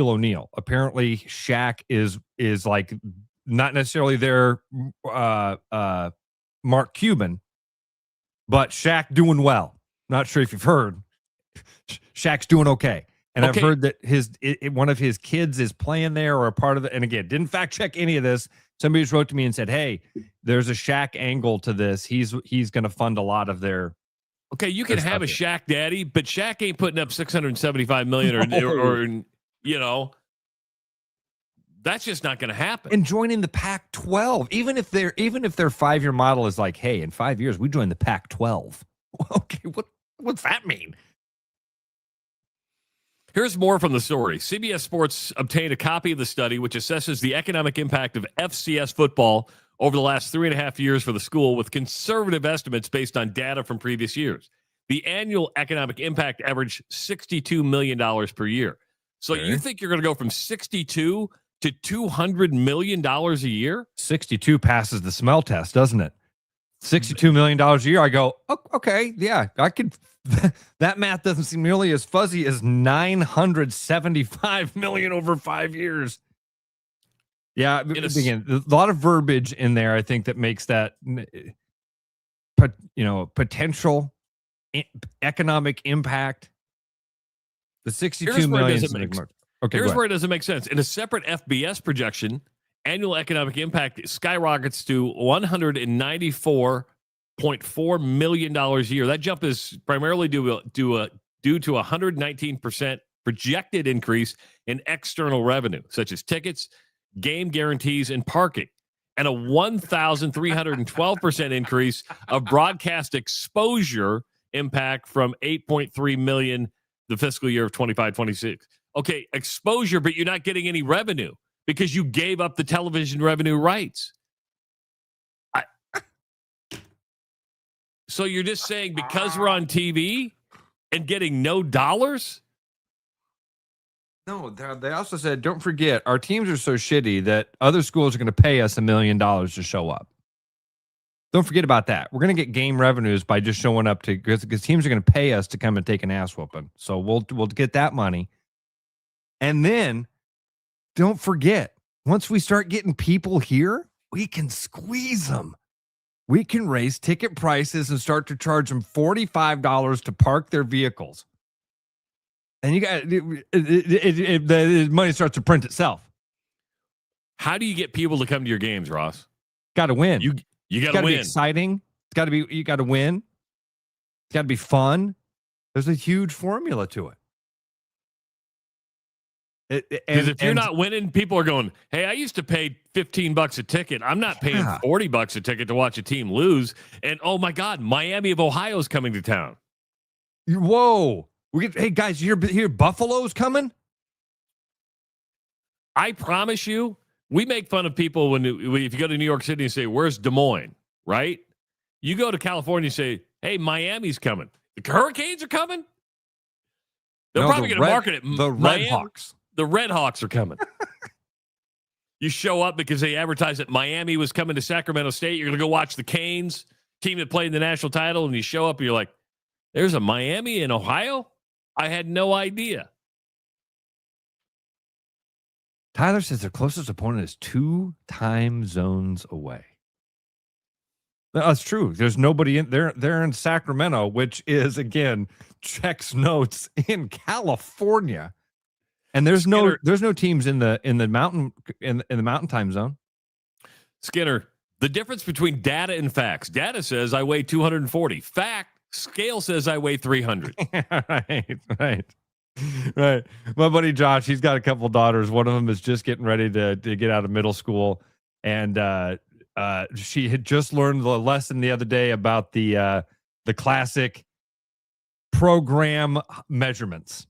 O'Neal. Apparently, Shaq is like not necessarily their Mark Cuban, but Shaq doing well. Not sure if you've heard. Shaq's doing okay. And I've heard that one of his kids is playing there or a part of it. And again, didn't fact check any of this. Somebody just wrote to me and said, hey, there's a Shaq angle to this. He's going to fund a lot of their. Okay, you can have a Shaq daddy, but Shaq ain't putting up $675 million or that's just not going to happen. And joining the Pac-12, even if their 5-year model is like, hey, in 5 years we join the Pac-12. Okay, what's that mean? Here's more from the story. CBS Sports obtained a copy of the study, which assesses the economic impact of FCS football over the last 3.5 years for the school, with conservative estimates based on data from previous years. The annual economic impact averaged $62 million per year. So you think you're going to go from 62 to $200 million a year? 62 passes the smell test, doesn't it? $62 million a year. I go, oh, okay, yeah, I could. That math doesn't seem nearly as fuzzy as $975 million over 5 years. Yeah, again, a lot of verbiage in there. I think that makes that, potential economic impact. The $62 million. Here's where it doesn't make sense. In a separate FBS projection, annual economic impact skyrockets to $194.4 million a year. That jump is primarily due to a 119% projected increase in external revenue, such as tickets, game guarantees, and parking, and a 1,312% increase of broadcast exposure impact from 8.3 million the fiscal year of 25-26. Okay, exposure, but you're not getting any revenue because you gave up the television revenue rights. So you're just saying because we're on TV and getting no dollars? No, they also said, don't forget, our teams are so shitty that other schools are going to pay us $1 million to show up. Don't forget about that. We're going to get game revenues by just showing up because teams are going to pay us to come and take an ass whooping. So we'll get that money. And then don't forget, once we start getting people here, we can squeeze them. We can raise ticket prices and start to charge them $45 to park their vehicles. And you got the money starts to print itself. How do you get people to come to your games, Ross? Got to win. You got to win. Be exciting. It's got to be. You got to win. It's got to be fun. There's a huge formula to it. Because if you're not winning, people are going, hey, I used to pay $15 a ticket. I'm not paying $40 a ticket to watch a team lose. And oh my God, Miami of Ohio is coming to town. Whoa. Hey guys, you hear Buffalo's coming? I promise you, we make fun of people if you go to New York City and say, where's Des Moines, right? You go to California and say, hey, Miami's coming. The Hurricanes are coming? They're probably going to market it. The Red Hawks. The Red Hawks are coming. You show up because they advertised that Miami was coming to Sacramento State. You're going to go watch the Canes, team that played in the national title, and you show up and you're like, there's a Miami in Ohio? I had no idea. Tyler says their closest opponent is 2 time zones away. That's true. There's nobody in there. They're in Sacramento, which is, again, checks notes in California. And there's no teams in the mountain in the mountain time zone. Skinner, the difference between data and facts. Data says I weigh 240. Scale says I weigh 300. Right. My buddy Josh, he's got a couple daughters. One of them is just getting ready to get out of middle school, and she had just learned the lesson the other day about the classic program measurements.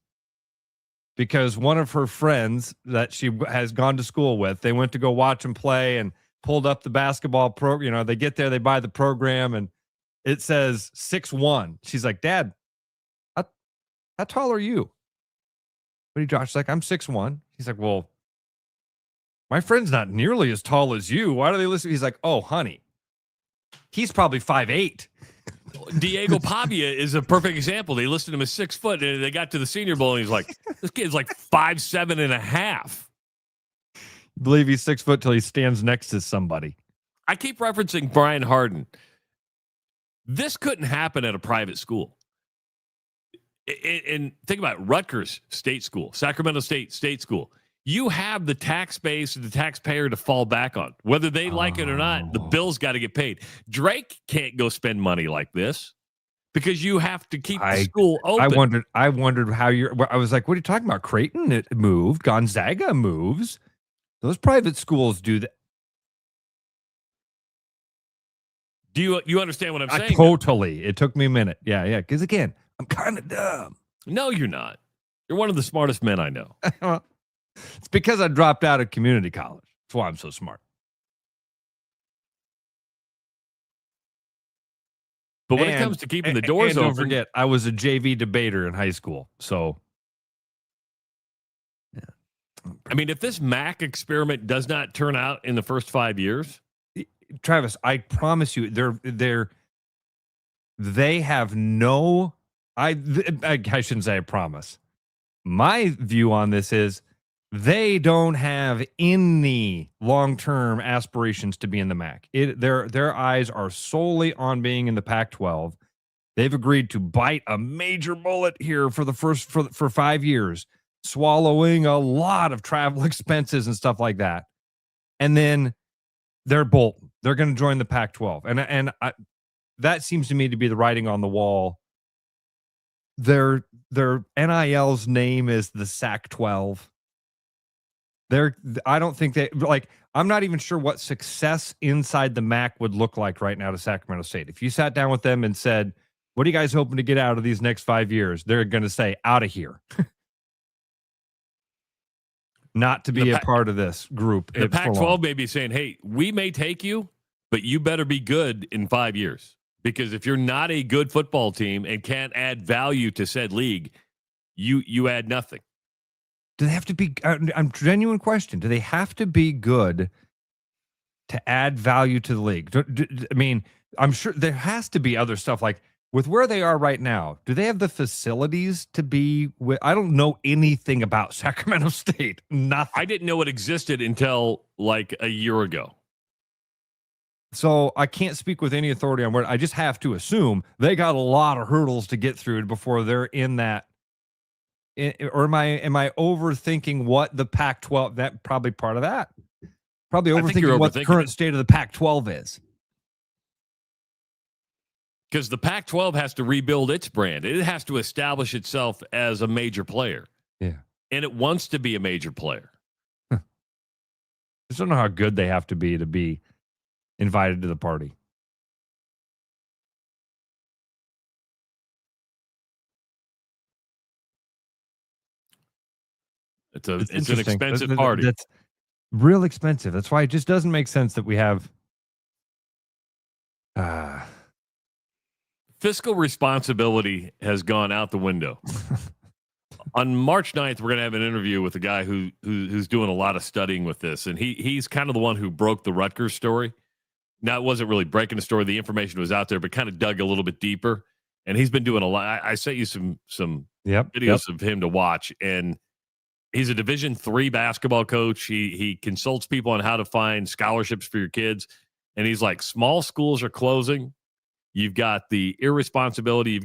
Because one of her friends that she has gone to school with, they went to go watch him play and pulled up the basketball program. They get there, they buy the program, and it says 6'1". She's like, Dad, how tall are you? What are you, Josh? She's like, I'm 6'1". He's like, well, my friend's not nearly as tall as you. Why do they listen? He's like, oh, honey, he's probably 5'8". Diego Pavia is a perfect example. They listed him as 6 foot, and they got to the Senior Bowl, and he's like, this kid's like 5'7.5". Believe he's 6 foot till he stands next to somebody. I keep referencing Brian Hardin. This couldn't happen at a private school. And think about it, Rutgers State School, Sacramento State School. You have the tax base and the taxpayer to fall back on. Whether they like it or not, the bill's got to get paid. Drake can't go spend money like this because you have to keep the school open. I wondered how I was like, what are you talking about? Creighton, it moved. Gonzaga moves. Those private schools do that. Do you understand what I'm saying? Totally. It took me a minute. Yeah. Because again, I'm kind of dumb. No, you're not. You're one of the smartest men I know. It's because I dropped out of community college. That's why I'm so smart. But when it comes to keeping the doors open, don't forget, I was a JV debater in high school. So, I mean, if this MAC experiment does not turn out in the first 5 years, Travis, I promise you, they have no. I shouldn't say I promise. My view on this is they don't have any long-term aspirations to be in the MAC. Their eyes are solely on being in the Pac-12. They've agreed to bite a major bullet here for 5 years, swallowing a lot of travel expenses and stuff like that. And then they're bolting. They're going to join the Pac-12. And that seems to me to be the writing on the wall. Their NIL's name is the SAC-12. I don't think they like. I'm not even sure what success inside the MAC would look like right now to Sacramento State. If you sat down with them and said, "What are you guys hoping to get out of these next 5 years?" They're going to say, "Out of here." Not to be a part of this group. The Pac-12 may be saying, "Hey, we may take you, but you better be good in 5 years. Because if you're not a good football team and can't add value to said league, you add nothing." Do they have to be? I'm genuine question. Do they have to be good to add value to the league? I mean, I'm sure there has to be other stuff like with where they are right now. Do they have the facilities to be? I don't know anything about Sacramento State. Nothing. I didn't know it existed until like a year ago. So I can't speak with any authority on where. I just have to assume they got a lot of hurdles to get through before they're in that. Or am I overthinking what the Pac-12? That probably part of that. Probably overthinking what the current state of the Pac-12 is. Because the Pac-12 has to rebuild its brand. It has to establish itself as a major player. Yeah, and it wants to be a major player. I just don't know how good they have to be invited to the party. It's an expensive party. That's real expensive. That's why it just doesn't make sense that we have fiscal responsibility has gone out the window. On March 9th, we're going to have an interview with a guy who's doing a lot of studying with this, and he's kind of the one who broke the Rutgers story. Now, it wasn't really breaking the story. The information was out there, but kind of dug a little bit deeper, and he's been doing a lot. I sent you some videos of him to watch, and he's a Division III basketball coach. He consults people on how to find scholarships for your kids. And he's like, small schools are closing. You've got the irresponsibility.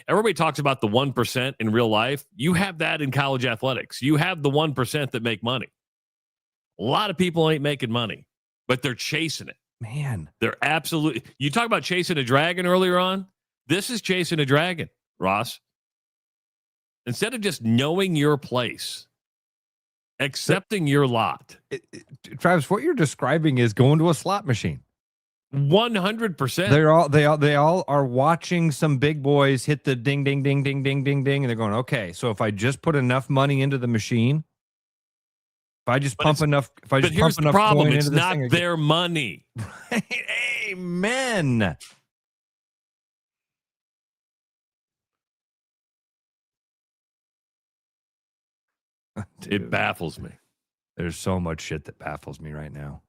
Everybody talks about the 1% in real life. You have that in college athletics. You have the 1% that make money. A lot of people ain't making money, but they're chasing it. Man. They're absolutely. You talk about chasing a dragon earlier on. This is chasing a dragon, Ross. Instead of just knowing your place, accepting your lot. Travis, what you're describing is going to a slot machine. 100%. They all are watching some big boys hit the ding, ding, ding, ding, ding, ding, ding. And they're going, okay, so if I just put enough money into the machine, if I just pump enough coin into this thing. But here's the problem. It's not their money. Amen. It baffles me. There's so much shit that baffles me right now.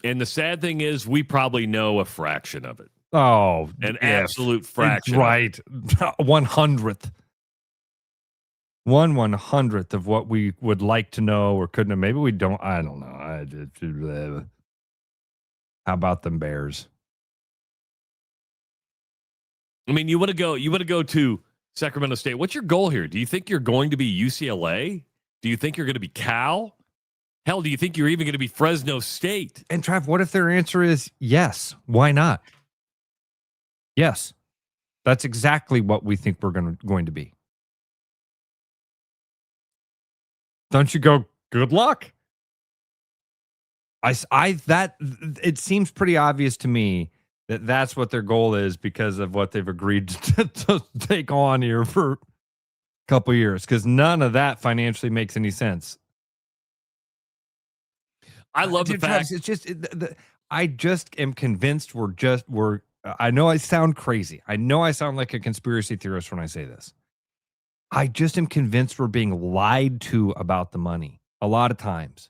And the sad thing is we probably know a fraction of it. Oh, an absolute fraction. Right. 1/100th. 1/100th of what we would like to know or couldn't have. Maybe we don't. I don't know. How about them Bears? I mean, you want to go to Sacramento State. What's your goal here? Do you think you're going to be UCLA? Do you think you're going to be Cal? Hell, do you think you're even going to be Fresno State? And Trav, what if their answer is yes? Why not? Yes. That's exactly what we think we're going to be. Don't you go, good luck? It seems pretty obvious to me that that's what their goal is because of what they've agreed to take on here for a couple years, because none of that financially makes any sense. I love the fact it's just I just am convinced we're I know I sound crazy. I know I sound like a conspiracy theorist when I say this. I just am convinced we're being lied to about the money a lot of times.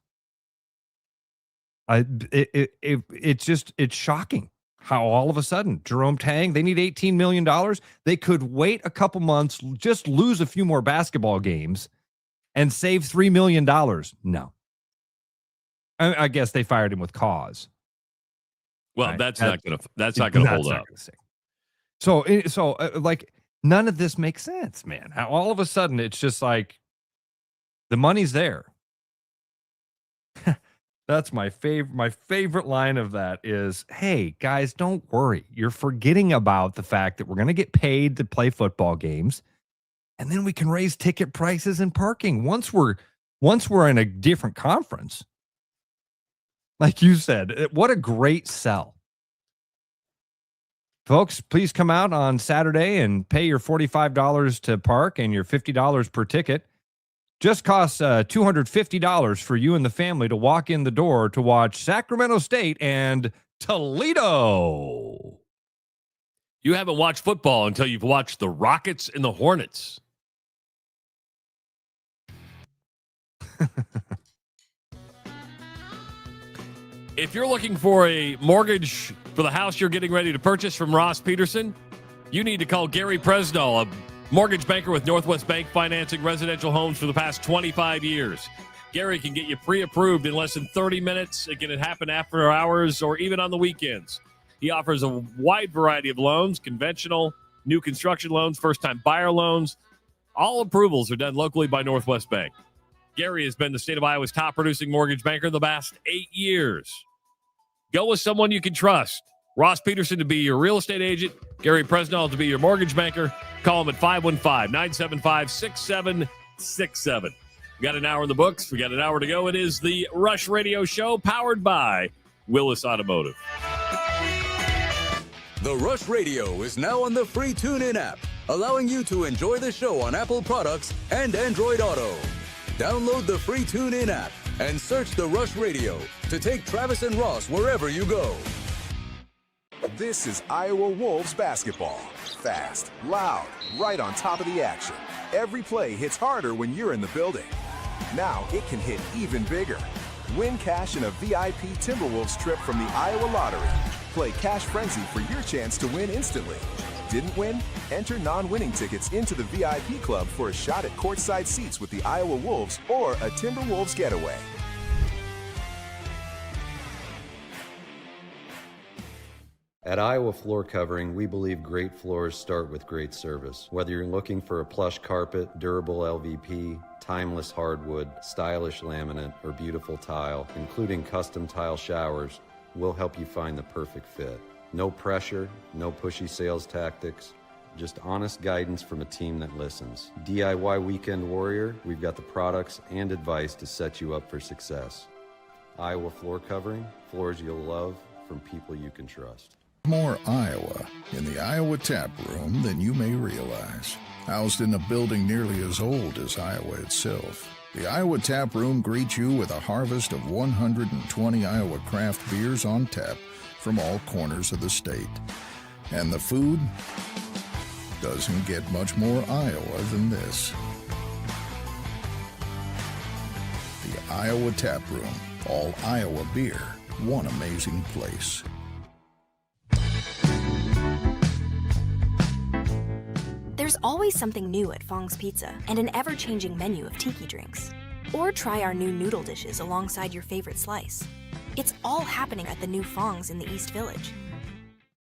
It's shocking how all of a sudden Jerome Tang, they need $18 million. They could wait a couple months, just lose a few more basketball games and save $3 million. No. I guess they fired him with cause. Well, right? that's not going to hold up. So like none of this makes sense, man. How all of a sudden it's just like the money's there. That's my favorite line of that is, hey, guys, don't worry. You're forgetting about the fact that we're going to get paid to play football games, and then we can raise ticket prices and parking once we're in a different conference. Like you said, what a great sell. Folks, please come out on Saturday and pay your $45 to park and your $50 per ticket. Just costs $250 for you and the family to walk in the door to watch Sacramento State and Toledo. You haven't watched football until you've watched the Rockets and the Hornets. If you're looking for a mortgage for the house you're getting ready to purchase from Ross Peterson, you need to call Gary Presnell, a mortgage banker with Northwest Bank, financing residential homes for the past 25 years. Gary can get you pre-approved in less than 30 minutes. It can happen after hours or even on the weekends. He offers a wide variety of loans, conventional, new construction loans, first-time buyer loans. All approvals are done locally by Northwest Bank. Gary has been the state of Iowa's top-producing mortgage banker the past 8 years. Go with someone you can trust. Ross Peterson to be your real estate agent, Gary Presnell to be your mortgage banker. Call him at 515-975-6767. We got an hour in the books. We got an hour to go. It is the Rush Radio Show powered by Willis Automotive. The Rush Radio is now on the free TuneIn app, allowing you to enjoy the show on Apple products and Android Auto. Download the free TuneIn app and search The Rush Radio to take Travis and Ross wherever you go. This is Iowa Wolves basketball. Fast, loud, right on top of the action. Every play hits harder when you're in the building. Now it can hit even bigger. Win cash in a VIP Timberwolves trip from the Iowa Lottery. Play Cash Frenzy for your chance to win instantly. Didn't win? Enter non-winning tickets into the VIP club for a shot at courtside seats with the Iowa Wolves or a Timberwolves getaway. At Iowa Floor Covering, we believe great floors start with great service. Whether you're looking for a plush carpet, durable LVP, timeless hardwood, stylish laminate, or beautiful tile, including custom tile showers, we'll help you find the perfect fit. No pressure, no pushy sales tactics, just honest guidance from a team that listens. DIY Weekend Warrior, we've got the products and advice to set you up for success. Iowa Floor Covering, floors you'll love from people you can trust. More Iowa in the Iowa Tap Room than you may realize. Housed in a building nearly as old as Iowa itself, the Iowa Tap Room greets you with a harvest of 120 Iowa craft beers on tap from all corners of the state. And the food doesn't get much more Iowa than this. The Iowa Tap Room, all Iowa beer, one amazing place. There's always something new at Fong's Pizza and an ever-changing menu of tiki drinks. Or try our new noodle dishes alongside your favorite slice. It's all happening at the new Fong's in the East Village.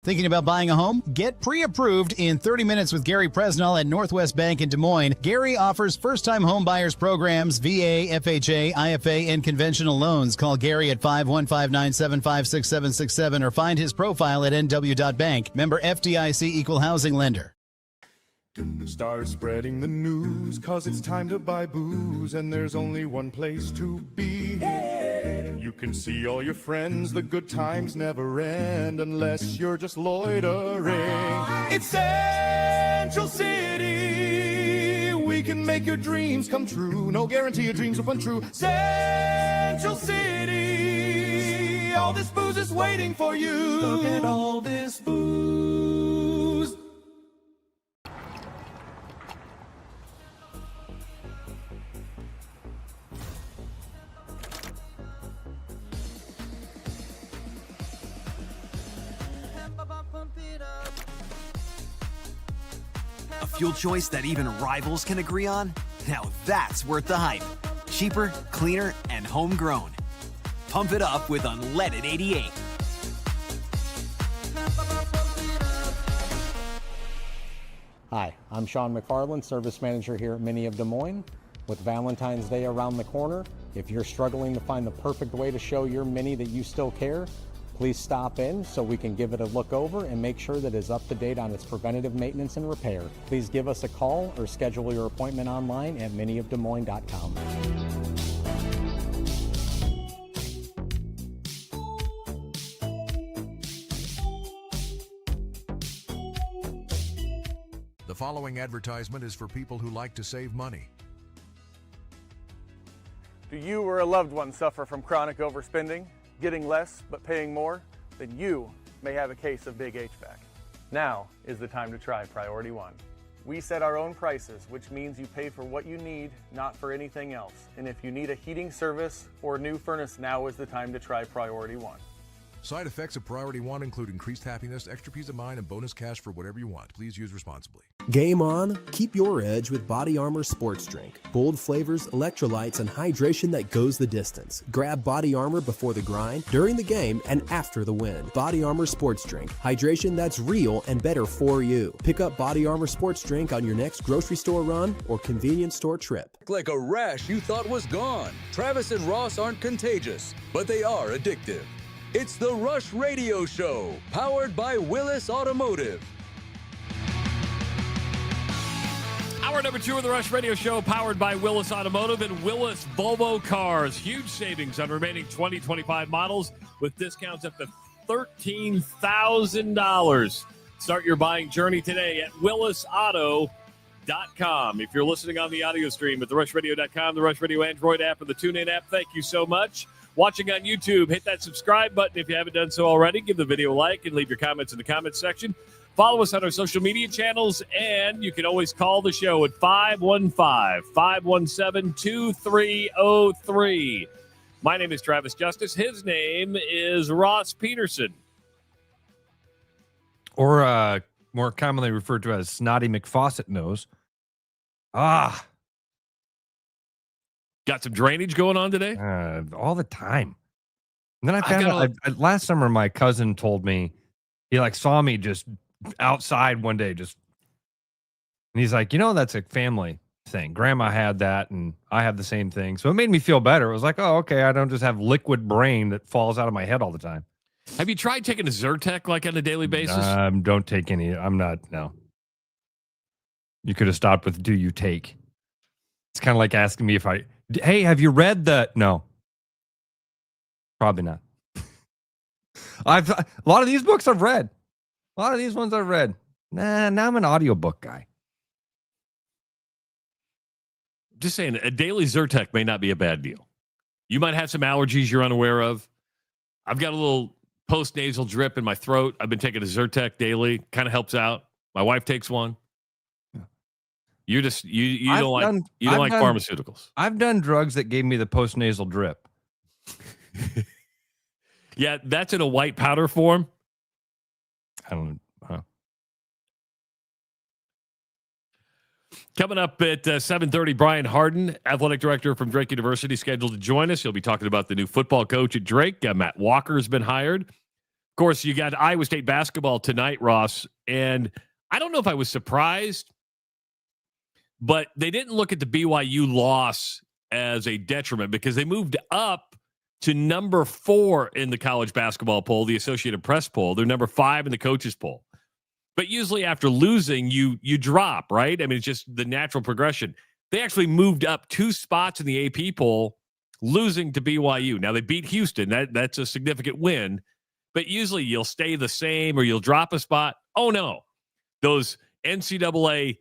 Thinking about buying a home? Get pre-approved in 30 minutes with Gary Presnell at Northwest Bank in Des Moines. Gary offers first-time home buyers programs, VA, FHA, IFA, and conventional loans. Call Gary at 515-975-6767 or find his profile at nw.bank. Member FDIC Equal Housing Lender. Start spreading the news, 'cause it's time to buy booze, and there's only one place to be. You can see all your friends, the good times never end, unless you're just loitering. It's Central City, we can make your dreams come true. No guarantee your dreams will come true. Central City, all this booze is waiting for you. Look at all this booze. fuel choice that even rivals can agree on? Now that's worth the hype. Cheaper, cleaner, and homegrown. Pump it up with unleaded 88. Hi, I'm Sean McFarland, Service Manager here at Mini of Des Moines. With Valentine's Day around the corner, if you're struggling to find the perfect way to show your Mini that you still care, please stop in so we can give it a look over and make sure that it's up to date on its preventative maintenance and repair. Please give us a call or schedule your appointment online at miniofdesmoines.com. The following advertisement is for people who like to save money. Do you or a loved one suffer from chronic overspending, getting less but paying more? Then you may have a case of big HVAC. Now is the time to try Priority One. We set our own prices, which means you pay for what you need, not for anything else. And if you need a heating service or new furnace, now is the time to try Priority One. Side effects of Priority One include increased happiness, extra peace of mind, and bonus cash for whatever you want. Please use responsibly. Game on, keep your edge with Body Armor Sports Drink. Bold flavors, electrolytes, and hydration that goes the distance. Grab Body Armor before the grind, during the game, and after the win. Body Armor Sports Drink. Hydration that's real and better for you. Pick up Body Armor Sports Drink on your next grocery store run or convenience store trip. Like a rash you thought was gone. Travis and Ross aren't contagious, but they are addictive. It's the Rush Radio Show, powered by Willis Automotive. Hour number 2 of the Rush Radio Show, powered by Willis Automotive and Willis Volvo Cars. Huge savings on remaining 2025 models with discounts up to $13,000. Start your buying journey today at willisauto.com. If you're listening on the audio stream at therushradio.com, the Rush Radio Android app, or the TuneIn app, thank you so much. Watching on YouTube, hit that subscribe button if you haven't done so already. Give the video a like and leave your comments in the comments section. Follow us on our social media channels, and you can always call the show at 515-517-2303. My name is Travis Justice. His name is Ross Peterson. Or more commonly referred to as Snotty McFaucet Nose. Got some drainage going on today? All the time. And then I found out last summer, my cousin told me, he saw me just outside one day, and he's like, that's a family thing. Grandma had that and I have the same thing. So it made me feel better. It was like, oh, okay, I don't just have liquid brain that falls out of my head all the time. Have you tried taking a Zyrtec on a daily basis? Don't take any. No. You could have stopped with, do you take? It's kind of like asking me hey, have you read the... No. Probably not. A lot of these books I've read. A lot of these ones I've read. Now I'm an audiobook guy. Just saying, a daily Zyrtec may not be a bad deal. You might have some allergies you're unaware of. I've got a little post-nasal drip in my throat. I've been taking a Zyrtec daily. Kind of helps out. My wife takes one. You don't like pharmaceuticals. I've done drugs that gave me the post-nasal drip. Yeah, that's in a white powder form. I don't know. Coming up at 7:30, Brian Hardin, athletic director from Drake University, scheduled to join us. He'll be talking about the new football coach at Drake. Matt Walker's been hired. Of course, you got Iowa State basketball tonight, Ross. And I don't know if I was surprised, but they didn't look at the BYU loss as a detriment because they moved up to number 4 in the college basketball poll, the Associated Press poll. They're number 5 in the coaches poll. But usually after losing, you drop, right? I mean, it's just the natural progression. They actually moved up 2 spots in the AP poll, losing to BYU. Now, they beat Houston. That's a significant win. But usually you'll stay the same or you'll drop a spot. Oh, no. Those pre-NCAA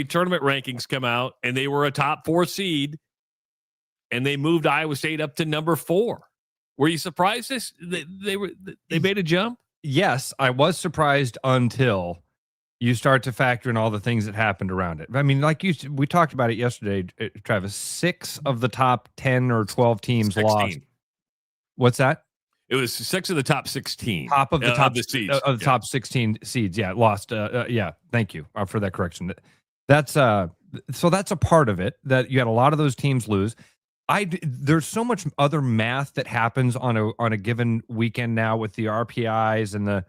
tournament rankings come out, and they were a top 4 seed, and they moved Iowa State up to number 4. Were you surprised they made a jump? Yes, I was surprised until you start to factor in all the things that happened around it. I mean, we talked about it yesterday, Travis. 6 of the top 10 or 12 teams 16. lost. What's that? It was 6 of the top 16. Top of the top seeds. Of the top 16 seeds. Yeah, lost. Yeah, thank you for that correction. That's so that's a part of it, that you had a lot of those teams lose. There's so much other math that happens on a given weekend now with the RPIs and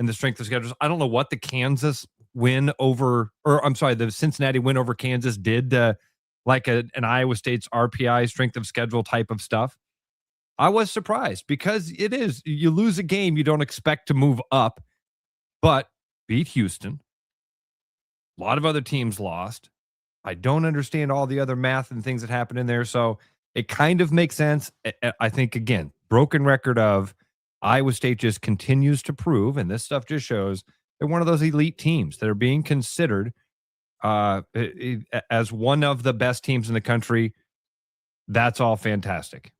the strength of schedules. I don't know what the Kansas win over, or I'm sorry, the Cincinnati win over Kansas did like an Iowa State's RPI strength of schedule type of stuff. I was surprised because it is, you lose a game you don't expect to move up, but beat Houston. A lot of other teams lost. I don't understand all the other math and things that happen in there, so it kind of makes sense. I think, again, broken record of Iowa State just continues to prove, and this stuff just shows they're one of those elite teams that are being considered as one of the best teams in the country. That's all fantastic.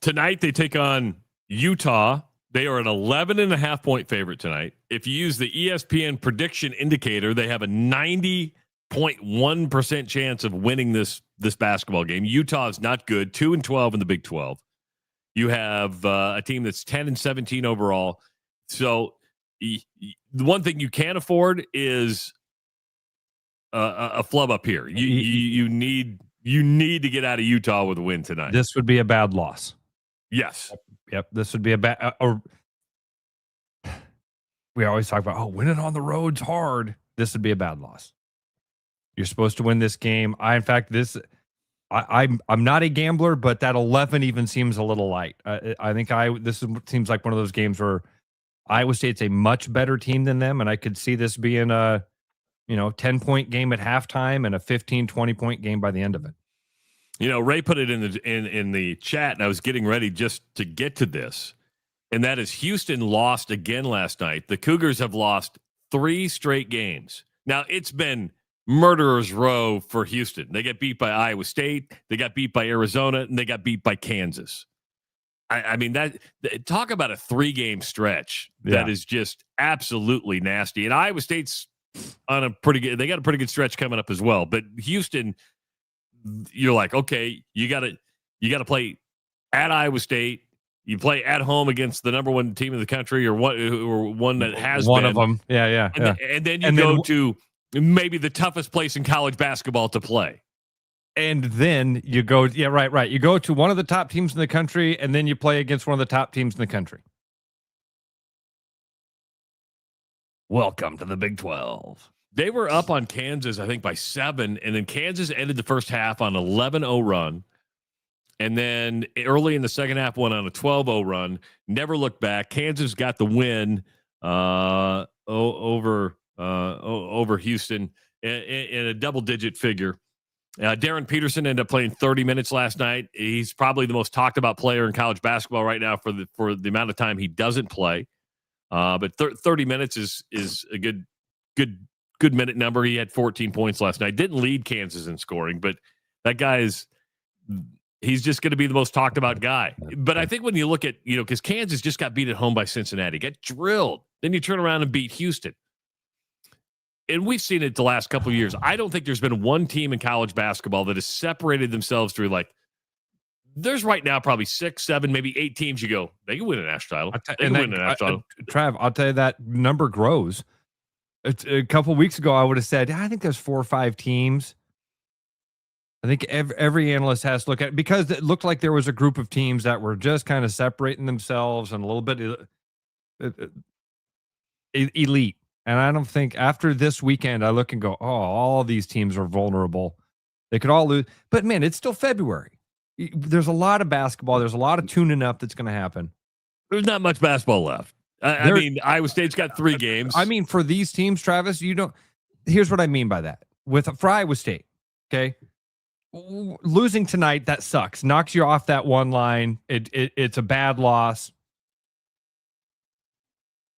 Tonight, they take on Utah. They are an 11.5-point favorite tonight. If you use the ESPN prediction indicator, they have a 90.1% chance of winning this basketball game. Utah is not good, 2-12 in the Big 12. You have a team that's 10-17 overall. So the one thing you can't afford is a flub up here. You need to get out of Utah with a win tonight. This would be a bad loss. Yes. Yep. This would be a bad. We always talk about, winning on the road's hard. This would be a bad loss. You're supposed to win this game. I'm not a gambler, but that 11 even seems a little light. I think seems like one of those games where Iowa State's a much better team than them, and I could see this being a 10-point game at halftime and a 15, 20-point game by the end of it. Ray put it in the chat, and I was getting ready just to get to this, and that is Houston lost again last night. The Cougars have lost 3 straight games. Now, it's been murderer's row for Houston. They got beat by Iowa State, they got beat by Arizona, and they got beat by Kansas. I mean, talk about a 3-game stretch that is just absolutely nasty. And Iowa State's on they got a pretty good stretch coming up as well. But Houston, you're like, okay, you got to play at Iowa State. You play at home against the number 1 team in the country, or one that has one been. of them. Yeah. And then you go to maybe the toughest place in college basketball to play. And then you go, right. You go to one of the top teams in the country, and then you play against one of the top teams in the country. Welcome to the Big 12. They were up on Kansas, I think, by 7, and then Kansas ended the first half on an 11-0 run. And then early in the second half went on a 12-0 run. Never looked back. Kansas got the win over Houston in a double-digit figure. Darren Peterson ended up playing 30 minutes last night. He's probably the most talked about player in college basketball right now for the amount of time he doesn't play. But 30 minutes is a good minute number. He had 14 points last night. Didn't lead Kansas in scoring, but that he's just going to be the most talked about guy. But I think when you look at, because Kansas just got beat at home by Cincinnati, got drilled. Then you turn around and beat Houston. And we've seen it the last couple of years. I don't think there's been one team in college basketball that has separated themselves through, like, there's right now probably 6, 7, maybe 8 teams you go, they can win a national title. They can win a national title. Trav, I'll tell you that number grows. A couple of weeks ago, I would have said, I think there's 4 or 5 teams. I think every analyst has to look at it, because it looked like there was a group of teams that were just kind of separating themselves and a little bit elite. And I don't think after this weekend, I look and go, all these teams are vulnerable. They could all lose. But, man, it's still February. There's a lot of basketball. There's a lot of tuning up that's going to happen. There's not much basketball left. I mean, Iowa State's got 3 games. I mean, for these teams, Travis, here's what I mean by that. For Iowa State, okay, losing tonight, that sucks. Knocks you off that one line. It's a bad loss.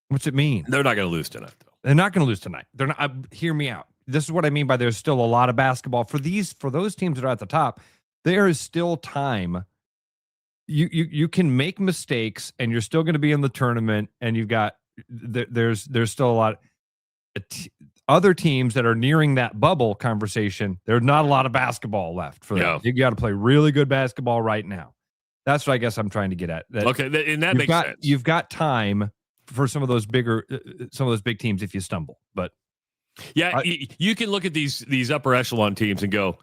What's it mean? They're not going to lose tonight, though. They're not going to lose tonight. They're not. Hear me out. This is what I mean by there's still a lot of basketball for those teams that are at the top. There is still time. You can make mistakes, and you're still going to be in the tournament. And you've got there's still a lot. Other teams that are nearing that bubble conversation. There's not a lot of basketball left for them. You got to play really good basketball right now. That's what I guess I'm trying to get at. Okay, and that makes sense. You've got time for some of those big teams if you stumble. But yeah, you can look at these upper echelon teams and go,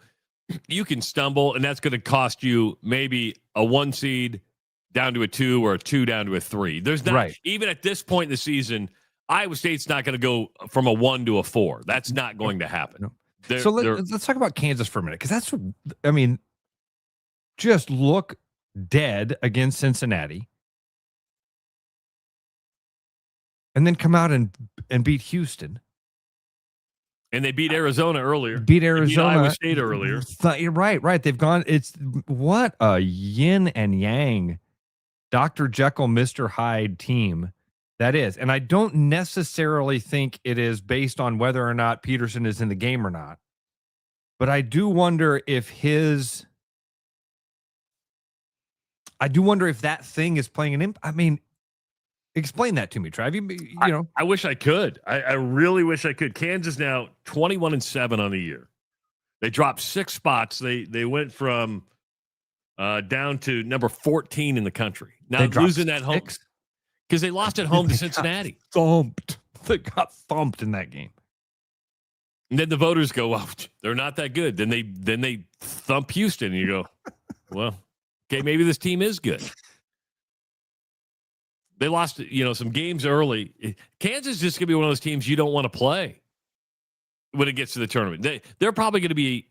you can stumble, and that's going to cost you maybe a 1 seed down to a 2 or a 2 down to a 3. There's not even at this point in the season, Iowa State's not going to go from a 1 to a 4. That's not going to happen. So let's talk about Kansas for a minute, because just look dead against Cincinnati, and then come out and beat Houston. And they beat Arizona earlier. Beat Iowa State earlier. You're right. They've gone. It's what a yin and yang, Dr. Jekyll, Mr. Hyde team that is. And I don't necessarily think it is based on whether or not Peterson is in the game or not. But I do wonder if that thing is playing an impact. Explain that to me, Trav. I wish I could. I really wish I could. Kansas now 21-7 on the year. They dropped 6 spots. They went from down to number 14 in the country. Now losing at home because they lost at home to Cincinnati. They got thumped in that game. And then the voters go, well, they're not that good. Then they thump Houston, and you go, well, okay, maybe this team is good. They lost, some games early. Kansas is just going to be one of those teams you don't want to play when it gets to the tournament. They're probably going to be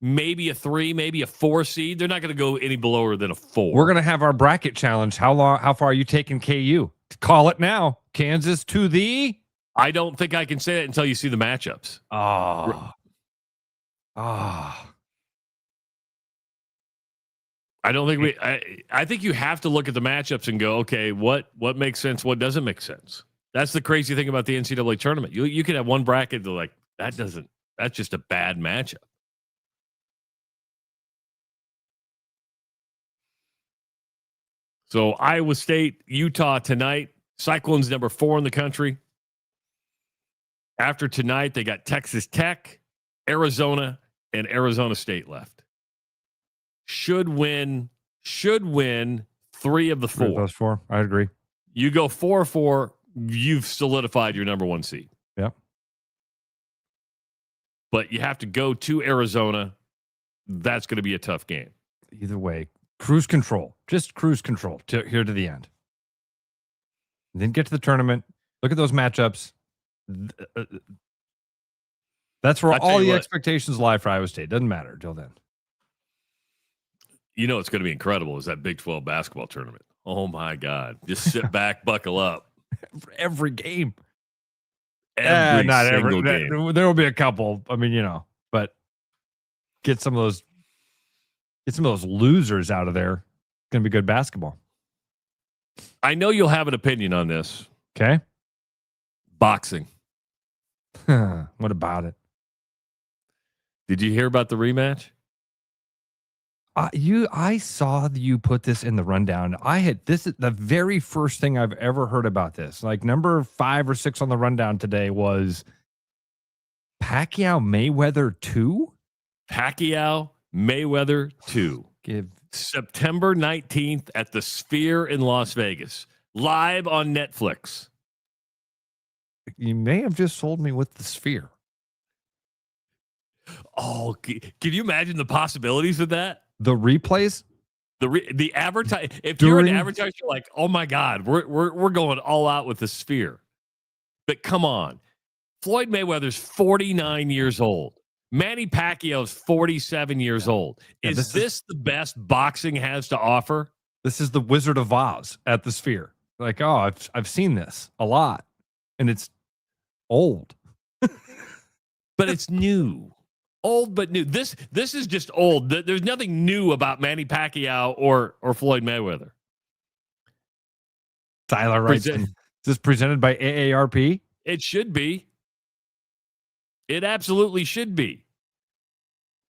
maybe a 3, maybe a 4 seed. They're not going to go any below than a 4. We're going to have our bracket challenge. How far are you taking KU? Call it now. Kansas to the... I don't think I can say it until you see the matchups. I don't think I think you have to look at the matchups and go, okay, what makes sense, what doesn't make sense. That's the crazy thing about the NCAA tournament. You could have one bracket that that's just a bad matchup. So Iowa State, Utah tonight. Cyclones number 4 in the country. After tonight, they got Texas Tech, Arizona, and Arizona State left. Should win 3 of the 4. Those 4, I agree. You go 4-4, you've solidified your number 1 seed. Yep. But you have to go to Arizona. That's going to be a tough game. Either way, cruise control. Just cruise control here to the end. And then get to the tournament. Look at those matchups. That's where all the expectations lie for Iowa State. Doesn't matter until then. You know it's going to be incredible is that Big 12 basketball tournament. Oh, my God. Just sit back, buckle up. Every game. Not every game. There will be a couple. But get some of those losers out of there. It's going to be good basketball. I know you'll have an opinion on this. Okay. Boxing. What about it? Did you hear about the rematch? I saw you put this in the rundown. This is the very first thing I've ever heard about this. Like number 5 or 6 on the rundown today was Pacquiao Mayweather 2. Pacquiao Mayweather 2. September 19th at the Sphere in Las Vegas. Live on Netflix. You may have just sold me with the Sphere. Oh, can you imagine the possibilities of that? The replays, the advertise. If you're an advertiser, you're like, oh my God, we're going all out with the Sphere. But come on, Floyd Mayweather's 49 years old. Manny Pacquiao's 47 years old. Is this the best boxing has to offer? This is the Wizard of Oz at the Sphere. Like, oh, I've seen this a lot, and it's old, but it's new. Old but new. This is just old. There's nothing new about Manny Pacquiao or Floyd Mayweather. Tyler writes, is this presented by AARP? It should be. It absolutely should be.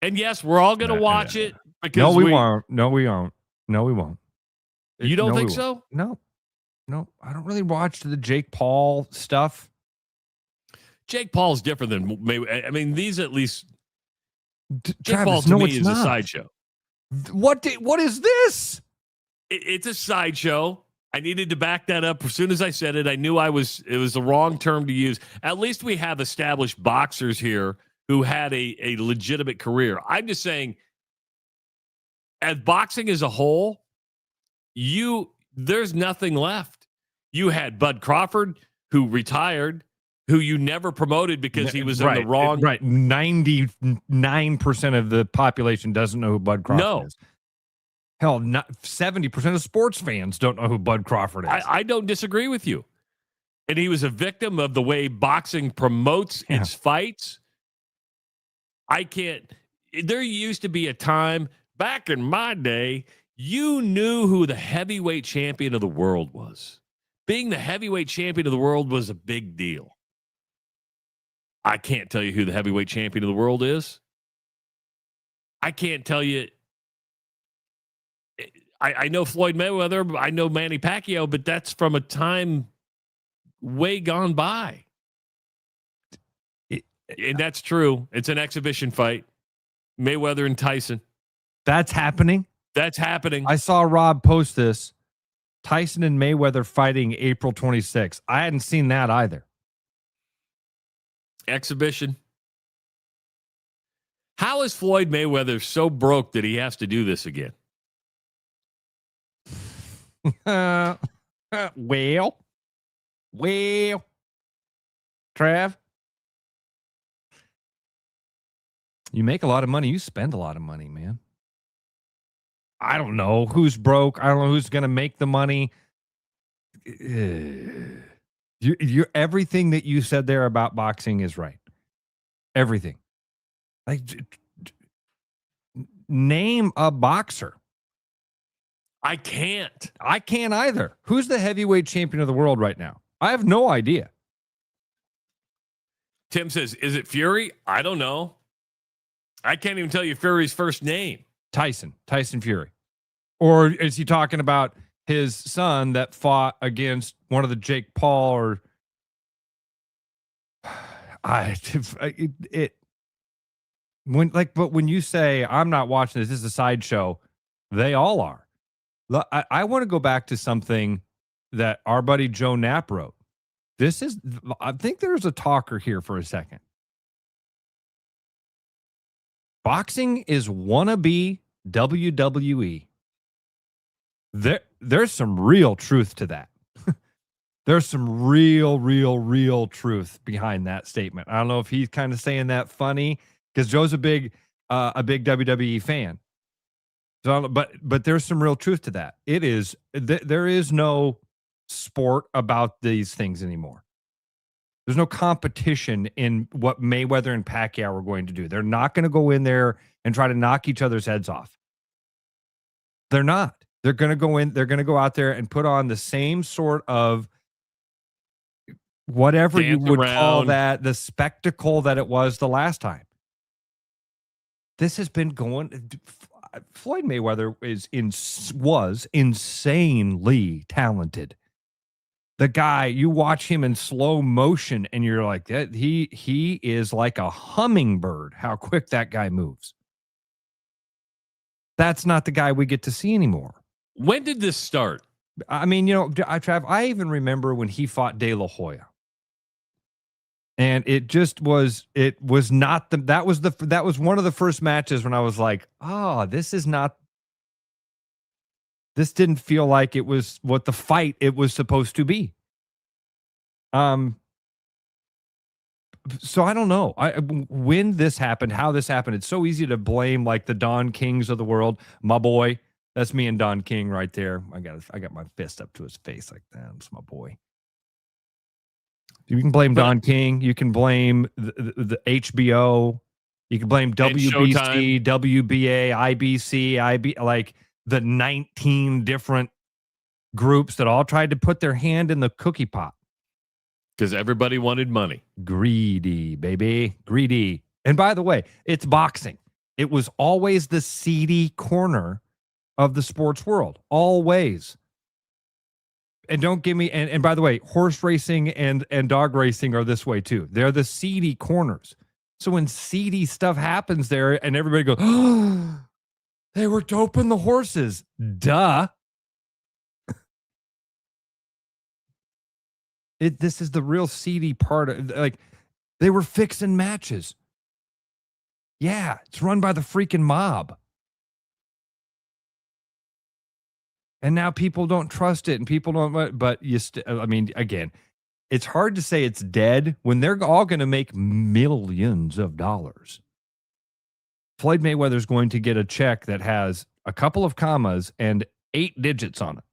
And yes, we're all going to watch it because no, we won't. No, we won't. No, we won't. You don't think so? No, I don't really watch the Jake Paul stuff. Jake Paul's different than Mayweather. I mean, these at least. Jake Travis, Paul to me is a sideshow. What is this? It's a sideshow. I needed to back that up. As soon as I said it, I knew it was the wrong term to use. At least we have established boxers here who had a legitimate career. I'm just saying, as boxing as a whole, there's nothing left. You had Bud Crawford, who retired, who you never promoted because he was in the wrong. Right. 99% of the population doesn't know who Bud Crawford is. Hell, 70% of sports fans don't know who Bud Crawford is. I don't disagree with you. And he was a victim of the way boxing promotes its fights. There used to be a time back in my day, you knew who the heavyweight champion of the world was. Being the heavyweight champion of the world was a big deal. I can't tell you who the heavyweight champion of the world is. I can't tell you. I know Floyd Mayweather. I know Manny Pacquiao, but that's from a time way gone by. And that's true. It's an exhibition fight. Mayweather and Tyson. That's happening? That's happening. I saw Rob post this. Tyson and Mayweather fighting April 26th. I hadn't seen that either. Exhibition. How is Floyd Mayweather so broke that he has to do this again? Well, Trav, you make a lot of money. You spend a lot of money, man. I don't know who's broke. I don't know who's going to make the money. You everything that you said there about boxing is right. Everything. Like, name a boxer. I can't. I can't either. Who's the heavyweight champion of the world right now? I have no idea. Tim says, is it Fury? I don't know. I can't even tell you Fury's first name. Tyson Fury. Or is he talking about his son that fought against one of the Jake Paul or when you say I'm not watching this is a sideshow, they all are. I want to go back to something that our buddy Joe Knapp wrote. I think there's a talker here for a second. Boxing is wannabe WWE. There's some real truth to that. There's some real truth behind that statement. I don't know if he's kind of saying that funny because Joe's a big WWE fan. So, but there's some real truth to that. There is no sport about these things anymore. There's no competition in what Mayweather and Pacquiao are going to do. They're not going to go in there and try to knock each other's heads off. They're not. They're going to go in. They're going to go out there and put on the same sort of whatever you would call that, the spectacle that it was the last time. This has been going. Floyd Mayweather was insanely talented. The guy, you watch him in slow motion and you're like, that he is like a hummingbird, how quick that guy moves. That's not the guy we get to see anymore. When did this start? I mean, Trav, I even remember when he fought De La Hoya. And that was one of the first matches when I was like, this didn't feel like it was what the fight it was supposed to be. So I don't know. When this happened, how this happened, it's so easy to blame like the Don Kings of the world. My boy, that's me and Don King right there. I got my fist up to his face like that. That's my boy. You can blame Don King. You can blame the HBO. You can blame WBC, WBA, IBC, like the 19 different groups that all tried to put their hand in the cookie pot. Because everybody wanted money. Greedy, baby. Greedy. And by the way, it's boxing. It was always the seedy corner of the sports world. Always. And don't give me, and by the way, horse racing and dog racing are this way too. They're the seedy corners. So when seedy stuff happens there and everybody goes, oh, they were doping the horses. Duh. This is the real seedy part of, like, they were fixing matches. Yeah, it's run by the freaking mob. And now people don't trust it, and people don't, but I mean, again, it's hard to say it's dead when they're all going to make millions of dollars. Floyd Mayweather's going to get a check that has a couple of commas and 8 digits on it.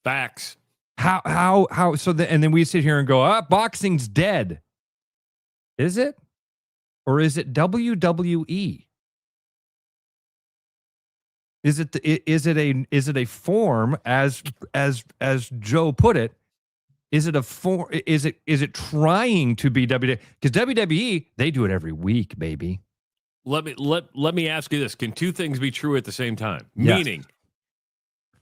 Facts. How so and then we sit here and go, boxing's dead. Is it? Or is it WWE? Is it a form, as Joe put it? Is it a form? Is it trying to be WWE? Because WWE, they do it every week, baby. Let me ask you this: can two things be true at the same time? Yes. Meaning,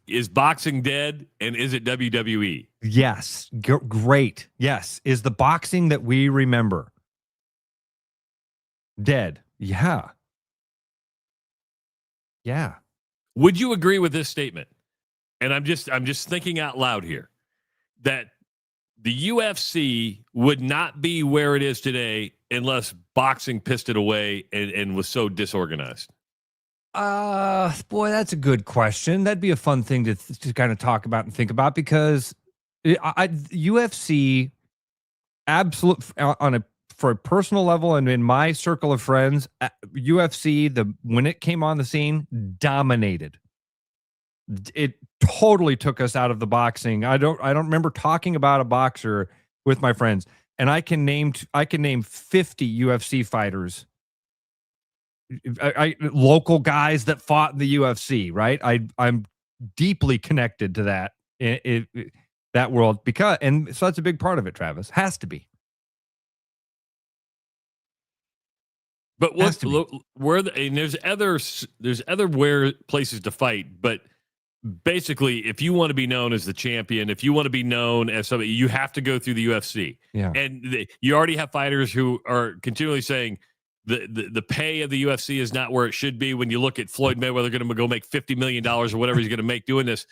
is boxing dead, and is it WWE? Yes, great. Yes, is the boxing that we remember dead? Yeah. Yeah. Would you agree with this statement? And I'm just thinking out loud here that the UFC would not be where it is today unless boxing pissed it away and was so disorganized. Boy, that's a good question. That'd be a fun thing to kind of talk about and think about, because UFC for a personal level and in my circle of friends, UFC, when it came on the scene, dominated. It totally took us out of the boxing. I don't remember talking about a boxer with my friends, and I can name 50 UFC fighters, local guys that fought in the UFC. Right, I'm deeply connected to that world, and so that's a big part of it. Travis, has to be. But there's other places to fight, but basically, if you want to be known as the champion, if you want to be known as somebody, you have to go through the UFC. Yeah. And you already have fighters who are continually saying the pay of the UFC is not where it should be. When you look at Floyd Mayweather, going to go make $50 million or whatever he's going to make doing this,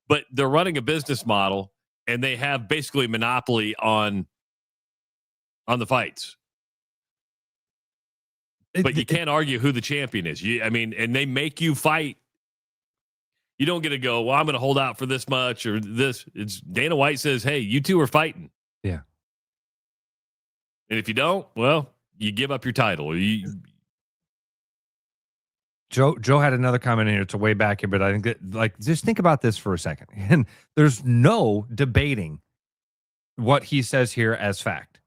but they're running a business model and they have basically a monopoly on the fights. But you can't argue who the champion is. And they make you fight. You don't get to go, well, I'm going to hold out for this much or this. It's Dana White says, hey, you two are fighting. Yeah. And if you don't, well, you give up your title. Joe had another comment in here. It's a way back here, but I think that, just think about this for a second. And there's no debating what he says here as fact.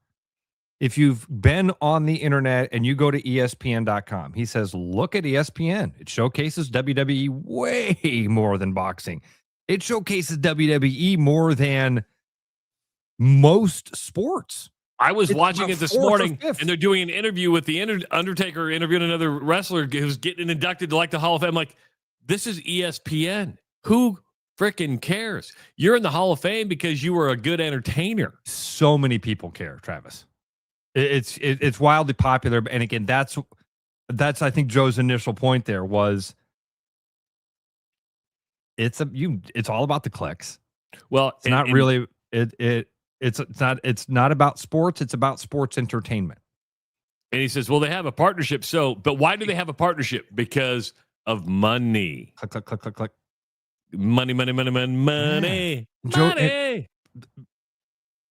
If you've been on the internet and you go to ESPN.com, he says, look at ESPN. It showcases WWE way more than boxing. It showcases WWE more than most sports. I was watching it this morning, and they're doing an interview with the Undertaker interviewing another wrestler who's getting inducted to the Hall of Fame. I'm like, this is ESPN. Who freaking cares? You're in the Hall of Fame because you were a good entertainer. So many people care, Travis. It's wildly popular, and again, that's I think Joe's initial point there was it's all about the clicks. Well, it's not really it's not about sports. It's about sports entertainment. And he says, well, they have a partnership. But why do they have a partnership? Because of money. Click, click, click, click, click. Money. Yeah. Money.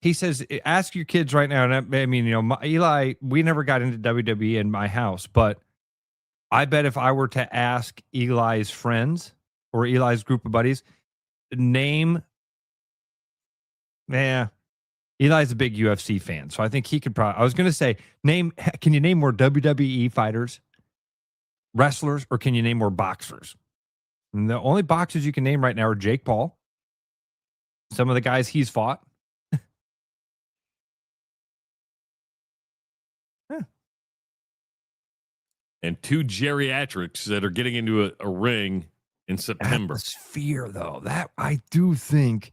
He says, ask your kids right now. And I mean, Eli, we never got into WWE in my house, but I bet if I were to ask Eli's friends or Eli's group of buddies, Eli's a big UFC fan. So I think he could probably, I was going to say, can you name more WWE fighters, wrestlers, or can you name more boxers? And the only boxers you can name right now are Jake Paul, some of the guys he's fought. And 2 geriatrics that are getting into a ring in September. Atmosphere, though, that I do think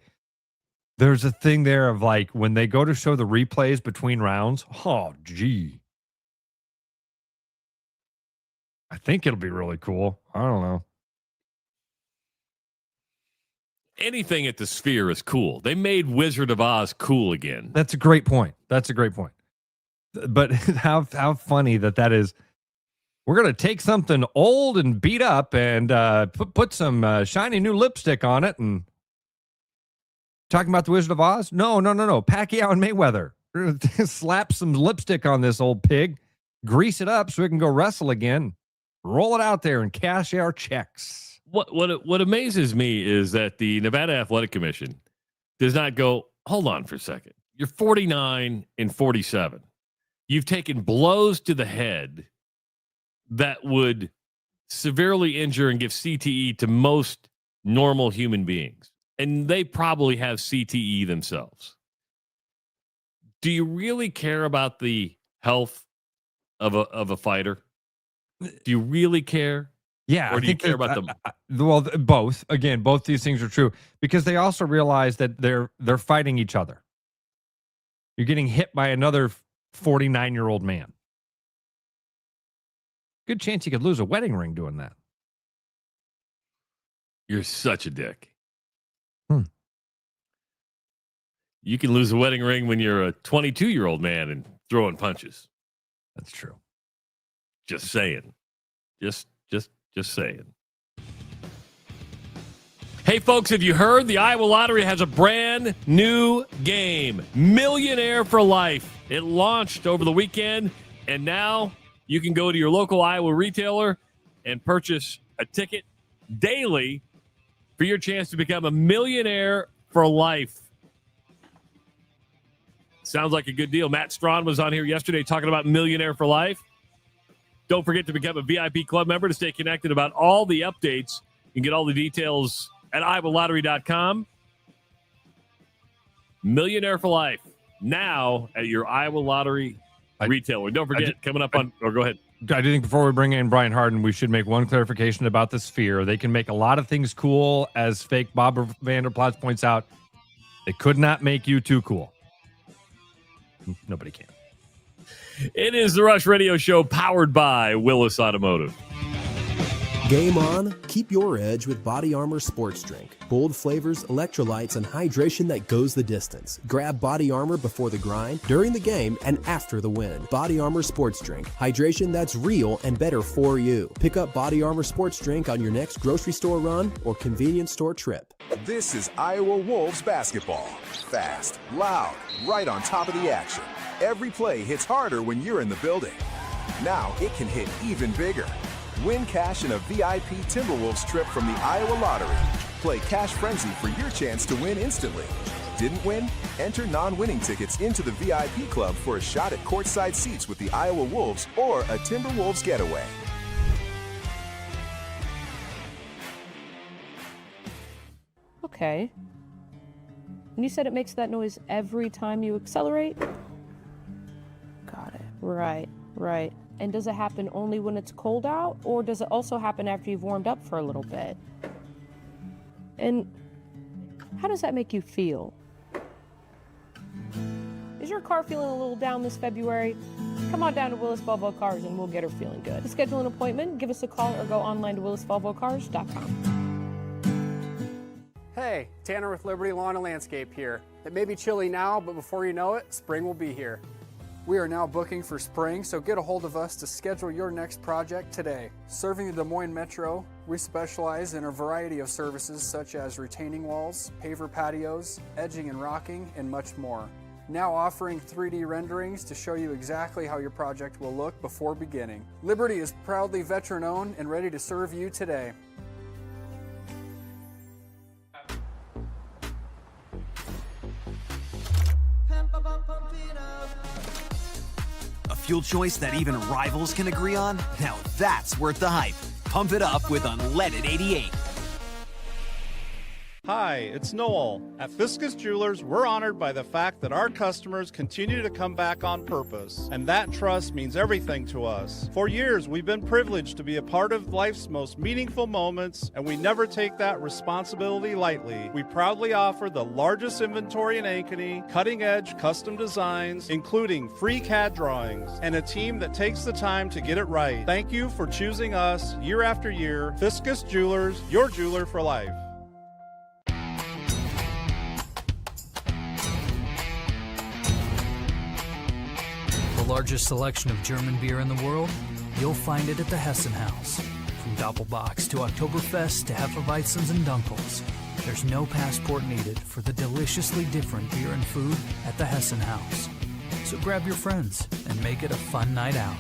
there's a thing there of when they go to show the replays between rounds. Oh, gee. I think it'll be really cool. I don't know. anything at the Sphere is cool. They made Wizard of Oz cool again. That's a great point. But how funny that is. We're going to take something old and beat up and put some shiny new lipstick on it. And talking about the Wizard of Oz? No. Pacquiao and Mayweather. We're going to slap some lipstick on this old pig, grease it up so we can go wrestle again, roll it out there and cash our checks. What amazes me is that the Nevada Athletic Commission does not go, hold on for a second. You're 49 and 47. You've taken blows to the head that would severely injure and give CTE to most normal human beings. And they probably have CTE themselves. Do you really care about the health of a fighter? Do you really care? Yeah. Or do you care about them? Well, both. Again, both these things are true because they also realize that they're fighting each other. You're getting hit by another 49-year-old man. Good chance you could lose a wedding ring doing that. You're such a dick. You can lose a wedding ring when you're a 22-year-old man and throwing punches. That's true. Just saying. Just saying. Hey, folks, have you heard? The Iowa Lottery has a brand new game, Millionaire for Life. It launched over the weekend, and now you can go to your local Iowa retailer and purchase a ticket daily for your chance to become a millionaire for life. Sounds like a good deal. Matt Strawn was on here yesterday talking about Millionaire for Life. Don't forget to become a VIP club member to stay connected about all the updates. You can get all the details at iowalottery.com. Millionaire for Life, now at your Iowa Lottery retailer. Don't forget, coming up on, or go ahead. I do think before we bring in Brian Hardin, we should make one clarification about the Sphere. They can make a lot of things cool, as fake Bob Vanderplatz points out. They could not make you too cool. Nobody can. It is the Rush Radio Show powered by Willis Automotive. Game on, keep your edge with Body Armor Sports Drink. Bold flavors, electrolytes, and hydration that goes the distance. Grab Body Armor before the grind, during the game, and after the win. Body Armor Sports Drink. Hydration that's real and better for you. Pick up Body Armor Sports Drink on your next grocery store run or convenience store trip. This is Iowa Wolves basketball. Fast, loud, right on top of the action. Every play hits harder when you're in the building. Now it can hit even bigger. Win cash in a VIP Timberwolves trip from the Iowa Lottery. Play Cash Frenzy for your chance to win instantly. Didn't win? Enter non-winning tickets into the VIP club for a shot at courtside seats with the Iowa Wolves or a Timberwolves getaway. Okay. And you said it makes that noise every time you accelerate? Got it. Right. And does it happen only when it's cold out, or does it also happen after you've warmed up for a little bit? And how does that make you feel? Is your car feeling a little down this February? Come on down to Willis Volvo Cars and we'll get her feeling good. To schedule an appointment, give us a call or go online to willisvolvocars.com. Hey, Tanner with Liberty Lawn and Landscape here. It may be chilly now, but before you know it, spring will be here. We are now booking for spring, so get a hold of us to schedule your next project today. Serving the Des Moines Metro, we specialize in a variety of services such as retaining walls, paver patios, edging and rocking, and much more. Now offering 3D renderings to show you exactly how your project will look before beginning. Liberty is proudly veteran-owned and ready to serve you today. A fuel choice that even rivals can agree on? Now that's worth the hype. Pump it up with Unleaded 88. Hi, it's Noel. At Fiscus Jewelers, we're honored by the fact that our customers continue to come back on purpose, and that trust means everything to us. For years, we've been privileged to be a part of life's most meaningful moments, and we never take that responsibility lightly. We proudly offer the largest inventory in Ankeny, cutting-edge custom designs, including free CAD drawings, and a team that takes the time to get it right. Thank you for choosing us year after year. Fiscus Jewelers, your jeweler for life. The largest selection of German beer in the world? You'll find it at the Hessen House. From Doppelbocks to Oktoberfest to Hefeweizens and Dunkels, there's no passport needed for the deliciously different beer and food at the Hessen House. So grab your friends and make it a fun night out.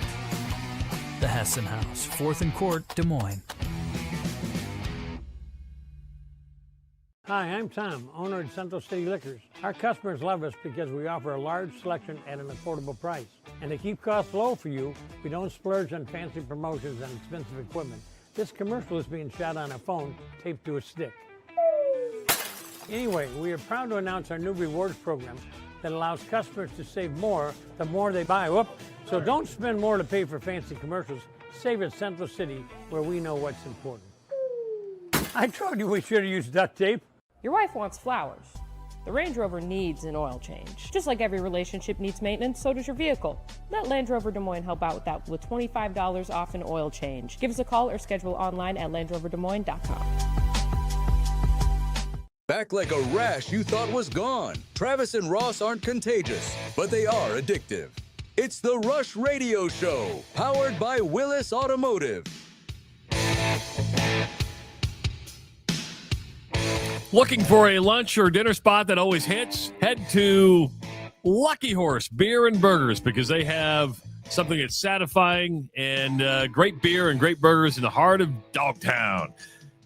The Hessen House, 4th and Court, Des Moines. Hi, I'm Tom, owner of Central City Liquors. Our customers love us because we offer a large selection at an affordable price. And to keep costs low for you, we don't splurge on fancy promotions and expensive equipment. This commercial is being shot on a phone taped to a stick. Anyway, we are proud to announce our new rewards program that allows customers to save more the more they buy. So don't spend more to pay for fancy commercials. Save at Central City, where we know what's important. I told you we should have used duct tape. Your wife wants flowers. The Range Rover needs an oil change. Just like every relationship needs maintenance, so does your vehicle. Let Land Rover Des Moines help out with that with $25 off an oil change. Give us a call or schedule online at LandRoverDesMoines.com. Back like a rash you thought was gone. Travis and Ross aren't contagious, but they are addictive. It's the Rush Radio Show, powered by Willis Automotive. Looking for a lunch or dinner spot that always hits? Head to Lucky Horse Beer and Burgers, because they have something that's satisfying and great beer and great burgers in the heart of Dogtown.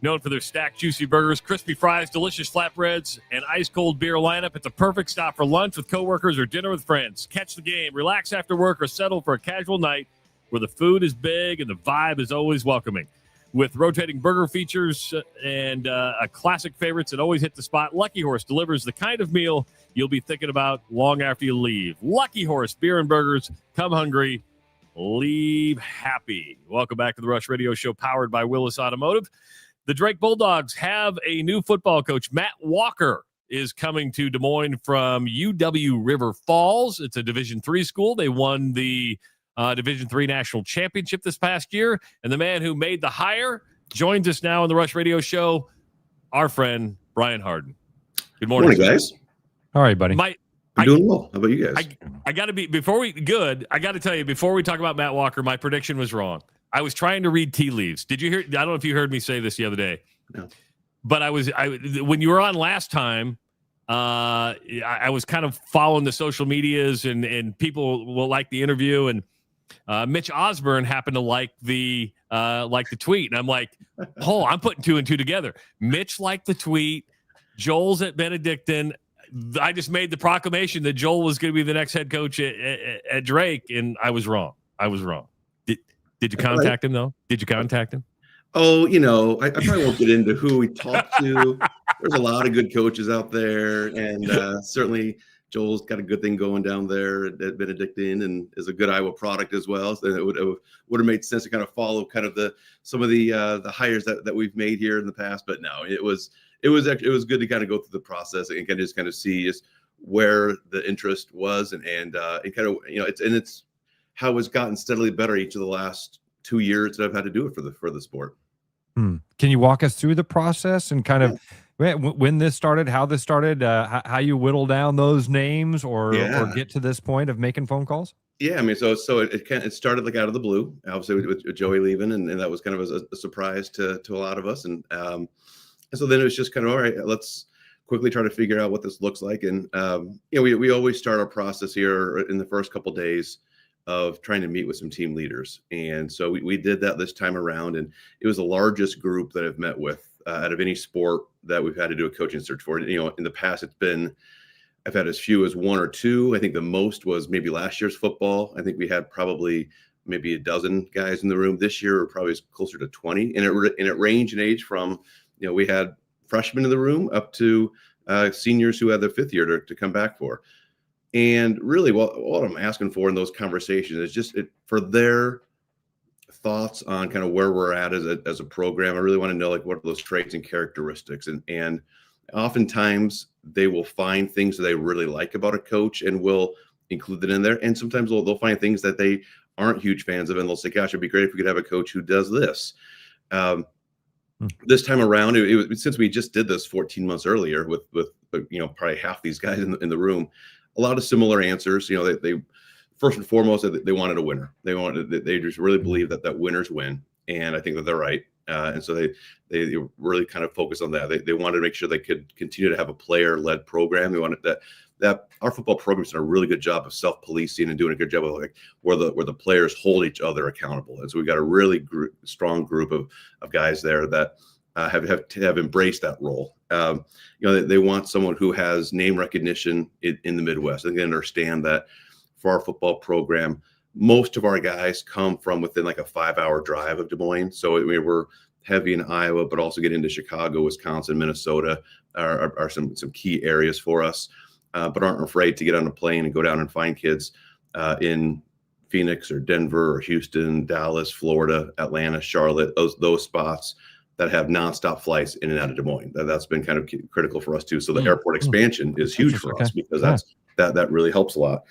Known for their stacked juicy burgers, crispy fries, delicious flatbreads, and ice-cold beer lineup, it's a perfect stop for lunch with coworkers or dinner with friends. Catch the game, relax after work, or settle for a casual night where the food is big and the vibe is always welcoming. With rotating burger features and a classic favorites that always hit the spot, Lucky Horse delivers the kind of meal you'll be thinking about long after you leave. Lucky Horse Beer and Burgers. Come hungry, leave happy. Welcome back to the Rush Radio Show, powered by Willis Automotive. The Drake Bulldogs have a new football coach. Matt Walker is coming to Des Moines from UW River Falls. It's a Division III school. They won the Division III National Championship this past year. And the man who made the hire joins us now on the Rush Radio Show, our friend, Brian Hardin. Good morning, guys. All right, buddy. I'm doing well. How about you guys? I got to be, I got to tell you, before we talk about Matt Walker, my prediction was wrong. I was trying to read tea leaves. Did you hear? I don't know if you heard me say this the other day. No. But when you were on last time, I was kind of following the social medias and people will like the interview, and Mitch Osborne happened to like the tweet, and I'm like, oh, I'm putting two and two together. Mitch liked the tweet. Joel's at Benedictine. I just made the proclamation that Joel was going to be the next head coach at Drake, and I was wrong. Did you contact him though? Did you contact him? Oh, I probably won't get into who we talked to. There's a lot of good coaches out there, and certainly Joel's got a good thing going down there at Benedictine, and is a good Iowa product as well. So it would have made sense to kind of follow kind of some of the hires that we've made here in the past. But no, it was good to kind of go through the process and kind of see just where the interest was, and kind of it's how it's gotten steadily better each of the last 2 years that I've had to do it for the sport. Can you walk us through the process and kind of when this started, how this started, how you whittle down those names or get to this point of making phone calls? Yeah, I mean, so it started like out of the blue, obviously with Joey leaving, and that was kind of a surprise to a lot of us, and so then it was just kind of, all right, let's quickly try to figure out what this looks like, and we always start our process here in the first couple of days of trying to meet with some team leaders. And so we did that this time around, and it was the largest group that I've met with out of any sport that we've had to do a coaching search for. In the past, I've had as few as one or two. I think the most was maybe last year's football. I think we had probably maybe a dozen guys in the room. This year, we're probably closer to 20. And it ranged in age from, we had freshmen in the room up to seniors who had their fifth year to come back for. And really, what I'm asking for in those conversations is just for their thoughts on kind of where we're at as a program. I really want to know, like, what are those traits and characteristics, and oftentimes they will find things that they really like about a coach and will include it in there. And sometimes they'll find things that they aren't huge fans of, and they'll say, "Gosh, it'd be great if we could have a coach who does this." This time around, it was, since we just did this 14 months earlier with probably half these guys in the room. A lot of similar answers. They first and foremost, they wanted a winner. They just really believe that winners win. And I think that they're right. And so they really kind of focus on that. They wanted to make sure they could continue to have a player-led program. They wanted that our football program's done a really good job of self-policing and doing a good job of like where the players hold each other accountable. And so we got a really strong group of guys there that have embraced that role. They want someone who has name recognition in the Midwest. I think they understand that for our football program, most of our guys come from within like a 5-hour drive of Des Moines. So we're heavy in Iowa, but also get into Chicago, Wisconsin, Minnesota are some key areas for us, but aren't afraid to get on a plane and go down and find kids in Phoenix or Denver or Houston, Dallas, Florida, Atlanta, Charlotte, those spots that have nonstop flights in and out of Des Moines. That's been kind of critical for us too. So the airport expansion is huge for us because that really helps a lot.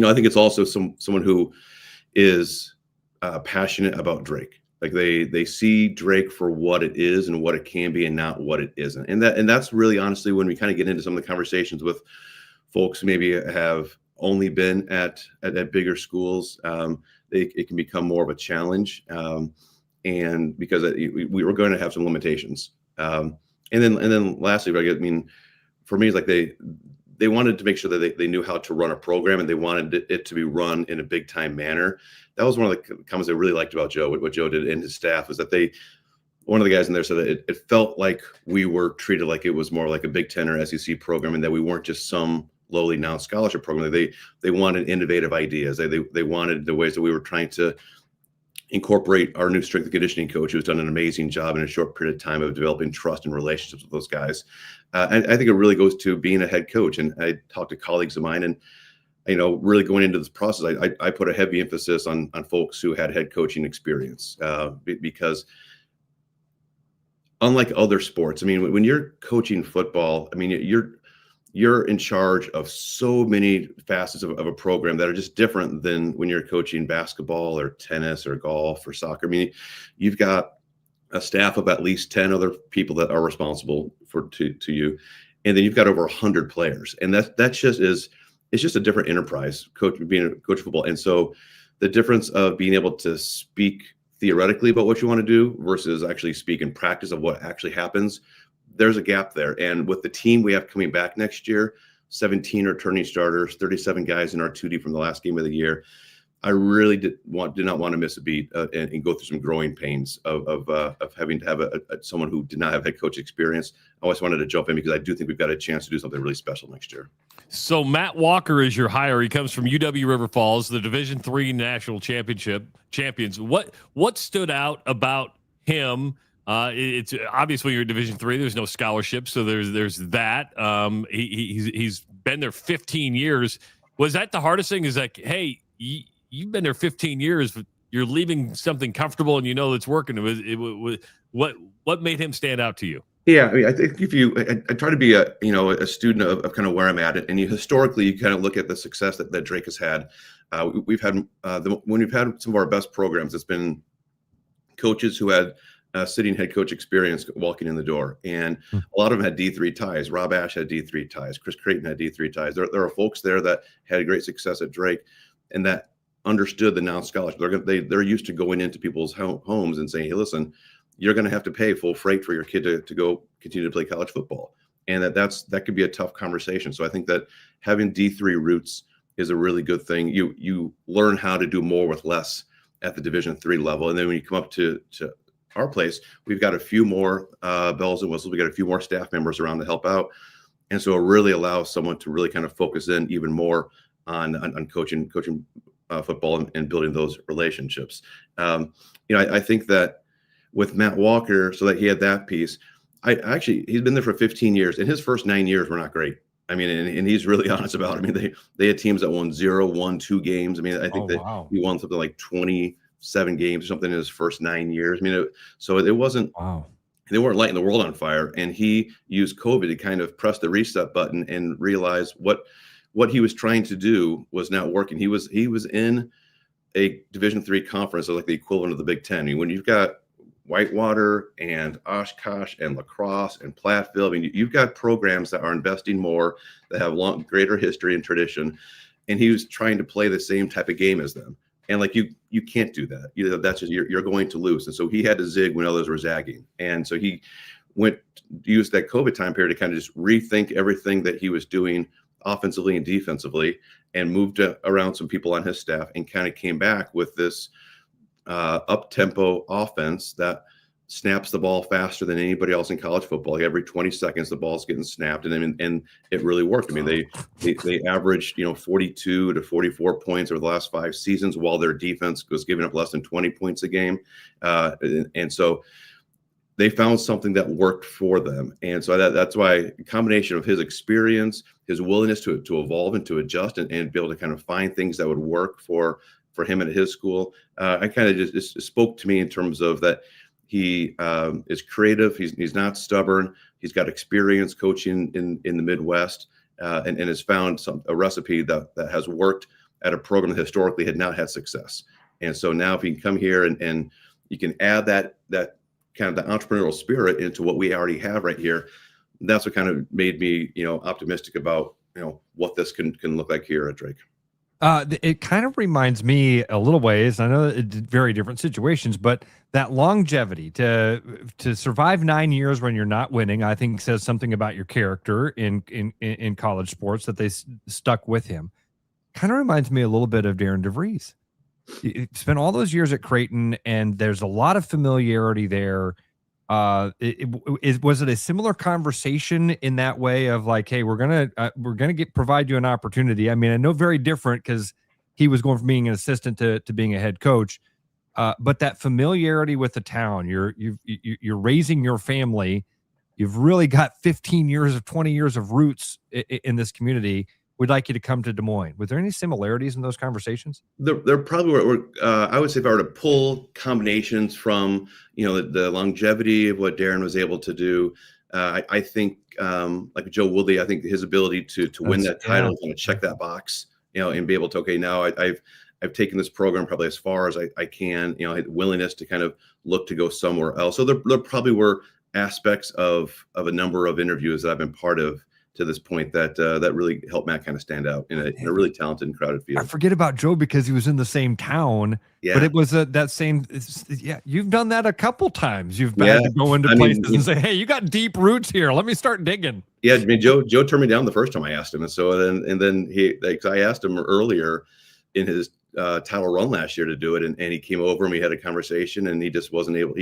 I think it's also someone who is passionate about Drake. Like they see Drake for what it is and what it can be and not what it isn't. And that's really honestly when we kind of get into some of the conversations with folks who maybe have only been at bigger schools, it can become more of a challenge. And because we were going to have some limitations. And then lastly, for me, it's like they wanted to make sure that they knew how to run a program and they wanted it to be run in a big time manner. That was one of the comments I really liked about Joe. What Joe did and his staff was that one of the guys in there said that it felt like we were treated like it was more like a Big Ten or SEC program and that we weren't just some lowly non-scholarship program. They wanted innovative ideas. They wanted the ways that we were trying to incorporate our new strength and conditioning coach, who's done an amazing job in a short period of time of developing trust and relationships with those guys. And I think it really goes to being a head coach. And I talked to colleagues of mine and, really going into this process, I put a heavy emphasis on folks who had head coaching experience because unlike other sports, when you're coaching football, you're in charge of so many facets of a program that are just different than when you're coaching basketball or tennis or golf or soccer. You've got a staff of at least 10 other people that are responsible to you. And then you've got over 100 players. And it's just a different enterprise, being a coach of football. And so the difference of being able to speak theoretically about what you want to do versus actually speak in practice of what actually happens, there's a gap there. And with the team we have coming back next year, 17 returning starters, 37 guys in our 2D from the last game of the year, I really did not want to miss a beat and go through some growing pains of having to have someone who did not have head coach experience. I always wanted to jump in because I do think we've got a chance to do something really special next year. So Matt Walker is your hire. He comes from UW River Falls, the Division III national champions. What stood out about him? It's obvious when you're in Division III, there's no scholarship, so there's that. He's been there 15 years. Was that the hardest thing? Is like, hey, you've been there 15 years, but you're leaving something comfortable and it's working. What made him stand out to you? Yeah, I think I try to be a student of kind of where I'm at, and historically you kind of look at the success that Drake has had. We've had when we've had some of our best programs, it's been coaches who had sitting head coach experience walking in the door, and a lot of them had D3 ties. Rob Ash had D3 ties. Chris Creighton had D3 ties. There are folks there that had great success at Drake, and that understood the non-scholarship. They're used to going into people's homes and saying, "Hey, listen, you're going to have to pay full freight for your kid to go continue to play college football," and that could be a tough conversation. So I think that having D3 roots is a really good thing. You learn how to do more with less at the Division III level, and then when you come up to our place, we've got a few more bells and whistles. We got a few more staff members around to help out, and so it really allows someone to really kind of focus in even more on coaching football and building those relationships. I think that with Matt Walker, so that he had that piece. He's been there for 15 years, and his first 9 years were not great. And he's really honest about it. They had teams that won 0, 1, 2 games. I think he won something like 27 games or something in his first 9 years. So it wasn't. Wow. They weren't lighting the world on fire, and he used COVID to kind of press the reset button and realize what he was trying to do was not working. He was in a Division III conference, so like the equivalent of the Big Ten. When you've got Whitewater and Oshkosh and La Crosse and Platteville, you've got programs that are investing more, that have greater history and tradition. and he was trying to play the same type of game as them. And like you can't do that. That's just you're going to lose. And so he had to zig when others were zagging. And so he used that COVID time period to kind of just rethink everything that he was doing offensively and defensively, and moved around some people on his staff, and kind of came back with this up-tempo offense that snaps the ball faster than anybody else in college football. Like every 20 seconds, the ball's getting snapped, and it really worked. I mean, they averaged 42 to 44 points over the last 5 seasons, while their defense was giving up less than 20 points a game, and so they found something that worked for them. And so that's why a combination of his experience, his willingness to evolve and to adjust, and be able to kind of find things that would work for him at his school, I kind of just spoke to me in terms of that. He is creative. He's not stubborn. He's got experience coaching in the Midwest, and has found a recipe that has worked at a program that historically had not had success. And so now, if he can come here and you can add that kind of the entrepreneurial spirit into what we already have right here, that's what kind of made me optimistic about what this can look like here at Drake. It kind of reminds me a little ways. I know it's very different situations, but that longevity to survive 9 years when you're not winning, I think says something about your character in college sports, that they stuck with him. Kind of reminds me a little bit of Darren DeVries. He spent all those years at Creighton, and there's a lot of familiarity there. Was it a similar conversation in that way of like, hey, we're gonna provide you an opportunity? I mean, I know very different, because he was going from being an assistant to being a head coach, but that familiarity with the town, you're raising your family, you've really got 15 years of 20 years of roots in this community. We'd like you to come to Des Moines. Was there any similarities in those conversations? There probably were. I would say, if I were to pull combinations from, the longevity of what Darren was able to do, I think like Joe Woodley, I think his ability to win that title, kind of check that box, and be able to, okay, now I've taken this program probably as far as I can, willingness to kind of look to go somewhere else. So there probably were aspects of a number of interviews that I've been part of to this point that really helped Matt kind of stand out in a really talented and crowded field. I forget about Joe because he was in the same town, but it was that same. You've done that a couple times. You've had to go into places and say, "Hey, you got deep roots here. Let me start digging." Yeah, I mean, Joe turned me down the first time I asked him, and so then I asked him earlier in his title run last year to do it, and he came over and we had a conversation, and he just wasn't able.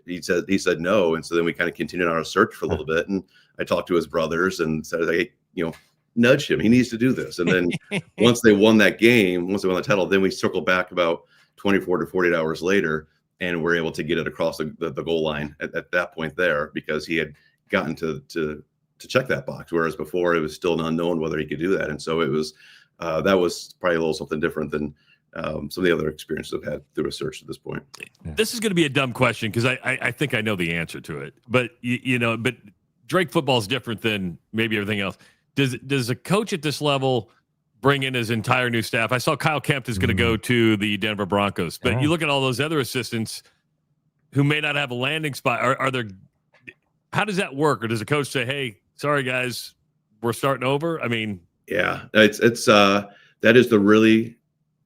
He said no, and so then we kind of continued on our search for a little bit, and I talked to his brothers and said, hey, nudge him. He needs to do this. And then once they won the title, then we circled back about 24 to 48 hours later, and we're able to get it across the goal line at that point there, because he had gotten to check that box, whereas before it was still an unknown whether he could do that. And so it was that was probably a little something different than some of the other experiences I've had through research at this point. This is going to be a dumb question, because I think I know the answer to it, but but Drake football is different than maybe everything else. Does a coach at this level bring in his entire new staff? I saw Kyle Kemp is going to go to the Denver Broncos, but you look at all those other assistants who may not have a landing spot. Are there? How does that work? Or does a coach say, "Hey, sorry guys, we're starting over"? I mean, yeah, it's that is the really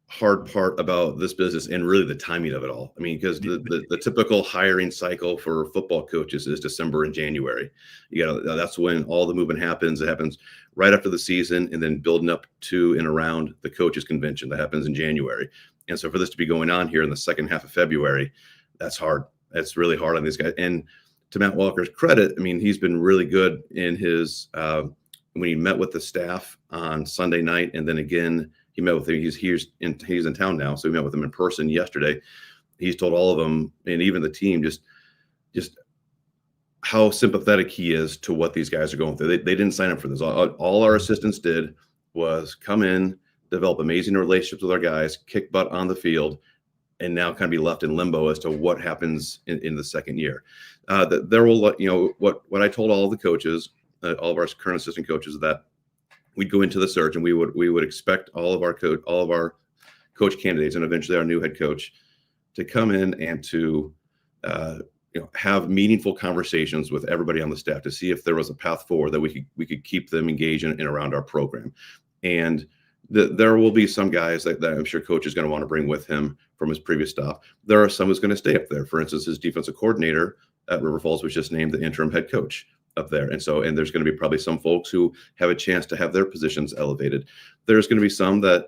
hard part about this business, and really the timing of it all. I mean, because the typical hiring cycle for football coaches is December and January. That's when all the movement happens. It happens right after the season, and then building up to and around the coaches convention that happens in January. And so for this to be going on here in the second half of February, that's hard. That's really hard on these guys. And to Matt Walker's credit, I mean, he's been really good in his when he met with the staff on Sunday night, and then again he met with him. He's in town now, so we met with him in person yesterday. He's told all of them, and even the team, just how sympathetic he is to what these guys are going through. They didn't sign up for this. All our assistants did was come in, develop amazing relationships with our guys, kick butt on the field, and now kind of be left in limbo as to what happens in the second year. There will, what I told all the coaches, all of our current assistant coaches, that we'd go into the search and we would expect all of our coach candidates, and eventually our new head coach, to come in and to have meaningful conversations with everybody on the staff to see if there was a path forward that we could keep them engaged in and around our program. And there will be some guys that I'm sure coach is going to want to bring with him from his previous stop. There are some who's going to stay up there. For instance, his defensive coordinator at River Falls was just named the interim head coach up there. And there's going to be probably some folks who have a chance to have their positions elevated. There's going to be some that,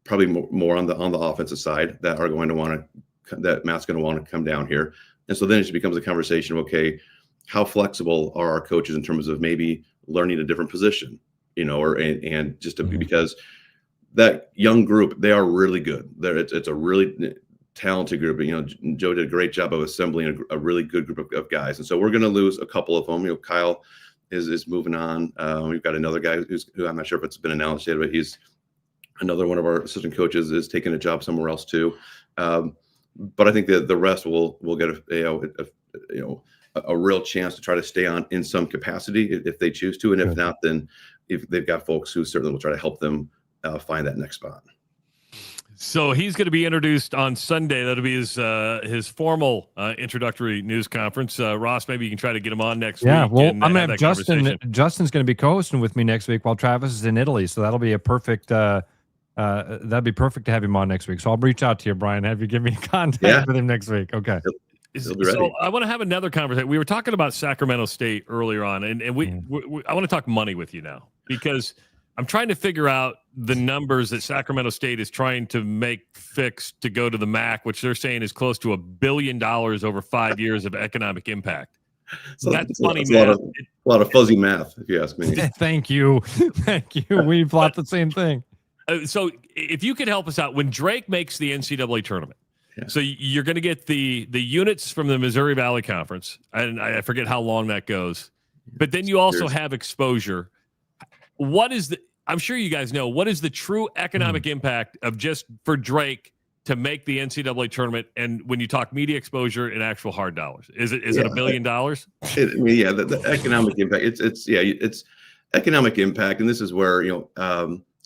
probably more on the offensive side that are going to want to, that Matt's going to want to come down here. And so then it just becomes a conversation of, okay, how flexible are our coaches in terms of maybe learning a different position, and just to be, because that young group, they are really good. It's a really talented group. Joe did a great job of assembling a really good group of guys. And so we're going to lose a couple of them. Kyle is moving on. We've got another guy who I'm not sure if it's been announced yet, but he's another one of our assistant coaches is taking a job somewhere else too. But I think that the rest will get a real chance to try to stay on in some capacity if they choose to. And if not, then if they've got folks who certainly will try to help them find that next spot. So he's going to be introduced on Sunday. That'll be his formal introductory news conference. Ross, maybe you can try to get him on next week. Yeah, well, I'm going to have Justin. Justin's going to be co-hosting with me next week while Travis is in Italy. So that'll be a perfect. That'd be perfect to have him on next week. So I'll reach out to you, Brian. Have you give me contact with him next week? Okay. So I want to have another conversation. We were talking about Sacramento State earlier on, and I want to talk money with you now because I'm trying to figure out the numbers that Sacramento State is trying to make fix to go to the MAC, which they're saying is close to $1 billion over 5 years of economic impact. So that's funny, man. A lot of fuzzy math, if you ask me. Thank you. Thank you. We thought the same thing. So if you could help us out, when Drake makes the NCAA tournament, so you're going to get the units from the Missouri Valley Conference, and I forget how long that goes, but then you also have exposure. What is I'm sure you guys know, what is the true economic impact of just for Drake to make the NCAA tournament? And when you talk media exposure and actual hard dollars, is it $1 billion? The economic impact, it's economic impact. And this is where,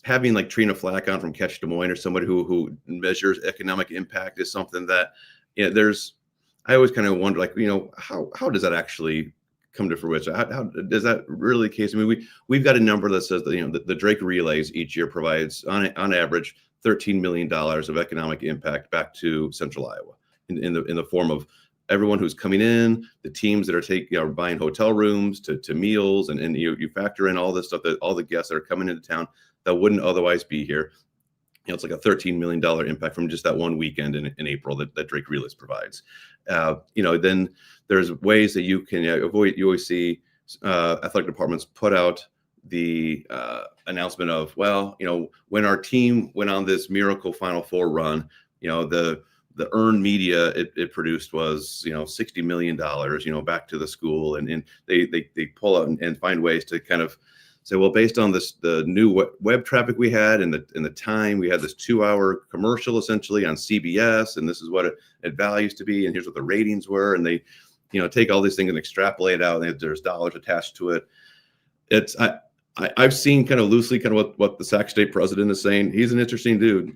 having like Trina Flack on from Catch Des Moines or somebody who measures economic impact is something that, I always kind of wonder, like, how does that actually come to fruition? How does that really the case? I mean, we've got a number that says that, the Drake relays each year provides on average $13 million of economic impact back to Central Iowa in the form of everyone who's coming in, the teams that are buying hotel rooms to meals, and you factor in all this stuff, that all the guests that are coming into town that wouldn't otherwise be here. It's like a $13 million impact from just that one weekend in April that Drake Relays provides. Then there's ways that you can avoid. You always see athletic departments put out the announcement of, when our team went on this miracle Final Four run, the earned media it produced was, $60 million, back to the school. And they pull out and find ways to kind of say, well, based on the new web traffic we had and the time, we had this 2-hour commercial essentially on CBS, and this is what it values to be, and here's what the ratings were, and they, take all these things and extrapolate out, and there's dollars attached to it. I've seen kind of loosely kind of what the Sac State president is saying. He's an interesting dude.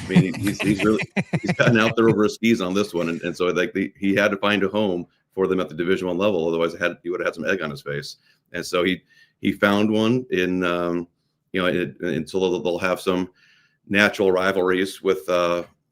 He's gotten out there over his skis on this one, and so like he had to find a home for them at the Division I level, otherwise he would have had some egg on his face, and so he found one in, and so they'll have some natural rivalries with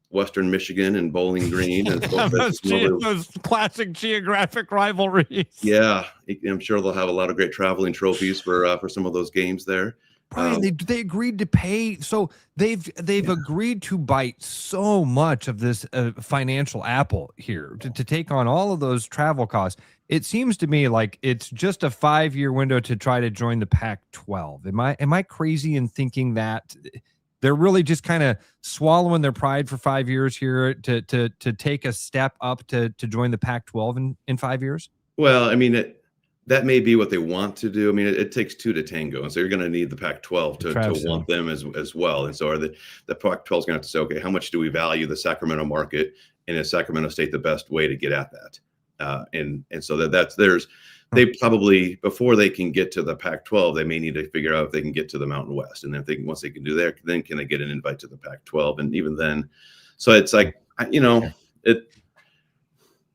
Western Michigan and Bowling Green. And those classic geographic rivalries. Yeah, I'm sure they'll have a lot of great traveling trophies for some of those games there. Brian, they agreed to pay, so they've agreed to bite so much of this financial apple here to take on all of those travel costs. It seems to me like it's just a 5-year window to try to join the Pac-12. Am I crazy in thinking that they're really just kind of swallowing their pride for 5 years here to take a step up to join the Pac-12 in 5 years? Well, I mean, that may be what they want to do. I mean, it takes two to tango, and so you're going to need the Pac-12 to want them as well. And so the Pac-12 is going to have to say, okay, how much do we value the Sacramento market, and is Sacramento State the best way to get at that? And so they probably, before they can get to the Pac-12, they may need to figure out if they can get to the Mountain West, and then once they can do that, then can they get an invite to the Pac-12? And even then, so it's like,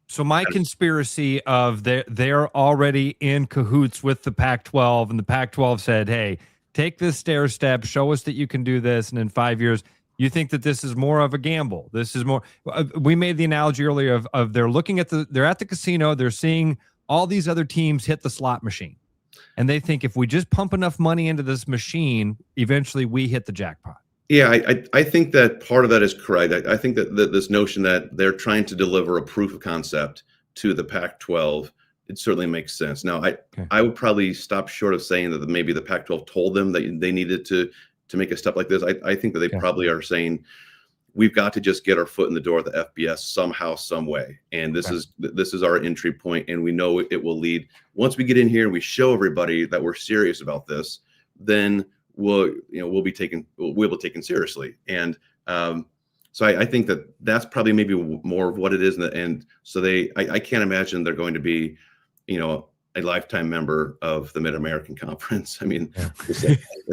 So my conspiracy of they're already in cahoots with the Pac-12, and the Pac-12 said, hey, take this stair step, show us that you can do this, and in 5 years, you think that this is more of a gamble. This is more. We made the analogy earlier of they're looking at they're at the casino, they're seeing all these other teams hit the slot machine, and they think if we just pump enough money into this machine, eventually we hit the jackpot. Yeah, I think that part of that is correct. I think that this notion that they're trying to deliver a proof of concept to the Pac-12, it certainly makes sense. Now, I would probably stop short of saying that maybe the Pac-12 told them that they needed to make a step like this. I think that they probably are saying we've got to just get our foot in the door at the FBS somehow, some way, and this is our entry point, and we know it will lead. Once we get in here and we show everybody that we're serious about this, then we'll be taken seriously. And so I think that that's probably maybe more of what it is, and so I can't imagine they're going to be a lifetime member of the Mid-American Conference. I mean, I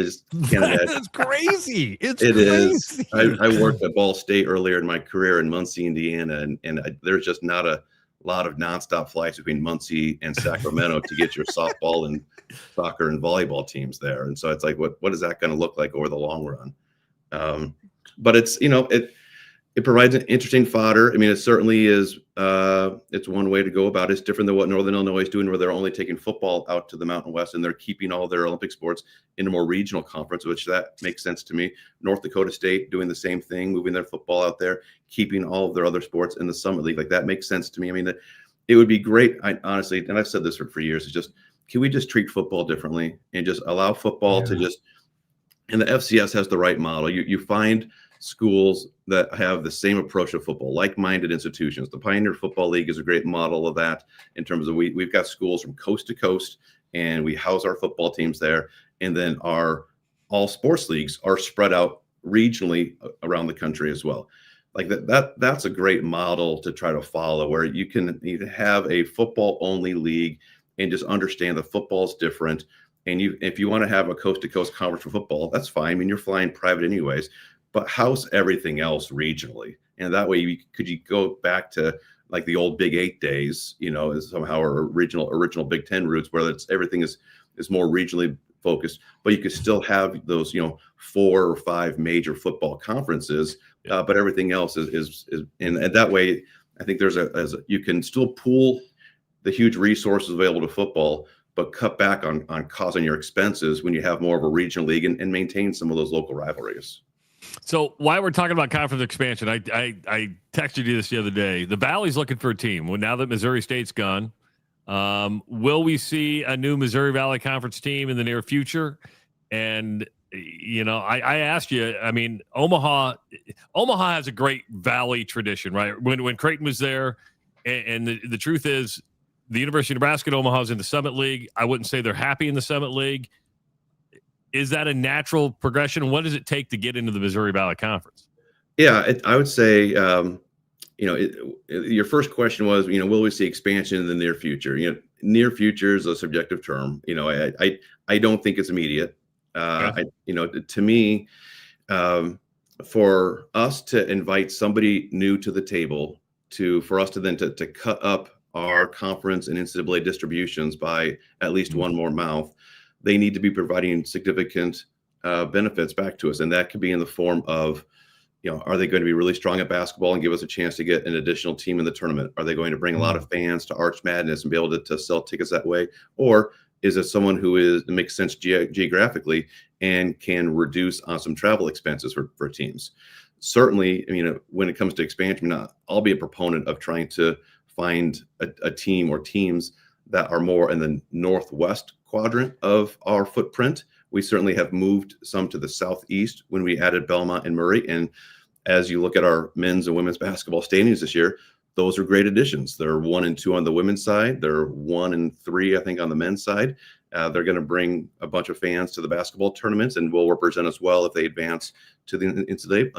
just can't imagine. That's crazy. It is. I worked at Ball State earlier in my career in Muncie, Indiana, and there's just not a lot of nonstop flights between Muncie and Sacramento to get your softball and soccer and volleyball teams there. And so it's like, what is that going to look like over the long run? But it's, it provides an interesting fodder. I mean, it certainly is. It's one way to go about it. It's different than what Northern Illinois is doing, where they're only taking football out to the Mountain West and they're keeping all their Olympic sports in a more regional conference, which that makes sense to me. North Dakota State doing the same thing, moving their football out there, keeping all of their other sports in the Summit League. Like, that makes sense to me. I mean, it would be great. Honestly, and I've said this for years, is just, can we just treat football differently and just allow football to just, and the FCS has the right model. You find schools that have the same approach to football, like-minded institutions. The Pioneer Football League is a great model of that, in terms of we've got schools from coast to coast, and we house our football teams there. And then our all sports leagues are spread out regionally around the country as well. Like that's a great model to try to follow, where you can have a football only league and just understand that football is different. And if you want to have a coast to coast conference for football, that's fine. I mean, you're flying private anyways, but house everything else regionally. And that way you go back to like the old Big 8 days, somehow, or original Big 10 roots, where everything is more regionally focused, but you could still have those, 4 or 5 major football conferences, but everything else is and that way, I think you can still pool the huge resources available to football, but cut back on costs and your expenses when you have more of a regional league and maintain some of those local rivalries. So while we're talking about conference expansion, I texted you this the other day. The Valley's looking for a team. Well, now that Missouri State's gone, will we see a new Missouri Valley Conference team in the near future? And I asked you. I mean, Omaha has a great Valley tradition, right? When Creighton was there, and the truth is, the University of Nebraska at Omaha is in the Summit League. I wouldn't say they're happy in the Summit League. Is that a natural progression? What does it take to get into the Missouri Valley Conference? Yeah, I would say, your first question was, will we see expansion in the near future? Near future is a subjective term. I don't think it's immediate. To me, for us to invite somebody new to the table, for us to then to cut up our conference and NCAA distributions by at least one more mouth, they need to be providing significant benefits back to us. And that could be in the form of, are they going to be really strong at basketball and give us a chance to get an additional team in the tournament? Are they going to bring a lot of fans to Arch Madness and be able to sell tickets that way? Or is it someone who makes sense geographically and can reduce on some travel expenses for teams? Certainly, when it comes to expansion, I'll be a proponent of trying to find a team or teams that are more in the northwest quadrant of our footprint. We certainly have moved some to the southeast when we added Belmont and Murray. And as you look at our men's and women's basketball stadiums this year, those are great additions. They're 1 and 2 on the women's side. They're 1 and 3, I think, on the men's side. They're going to bring a bunch of fans to the basketball tournaments and will represent us well if they advance to the NCAA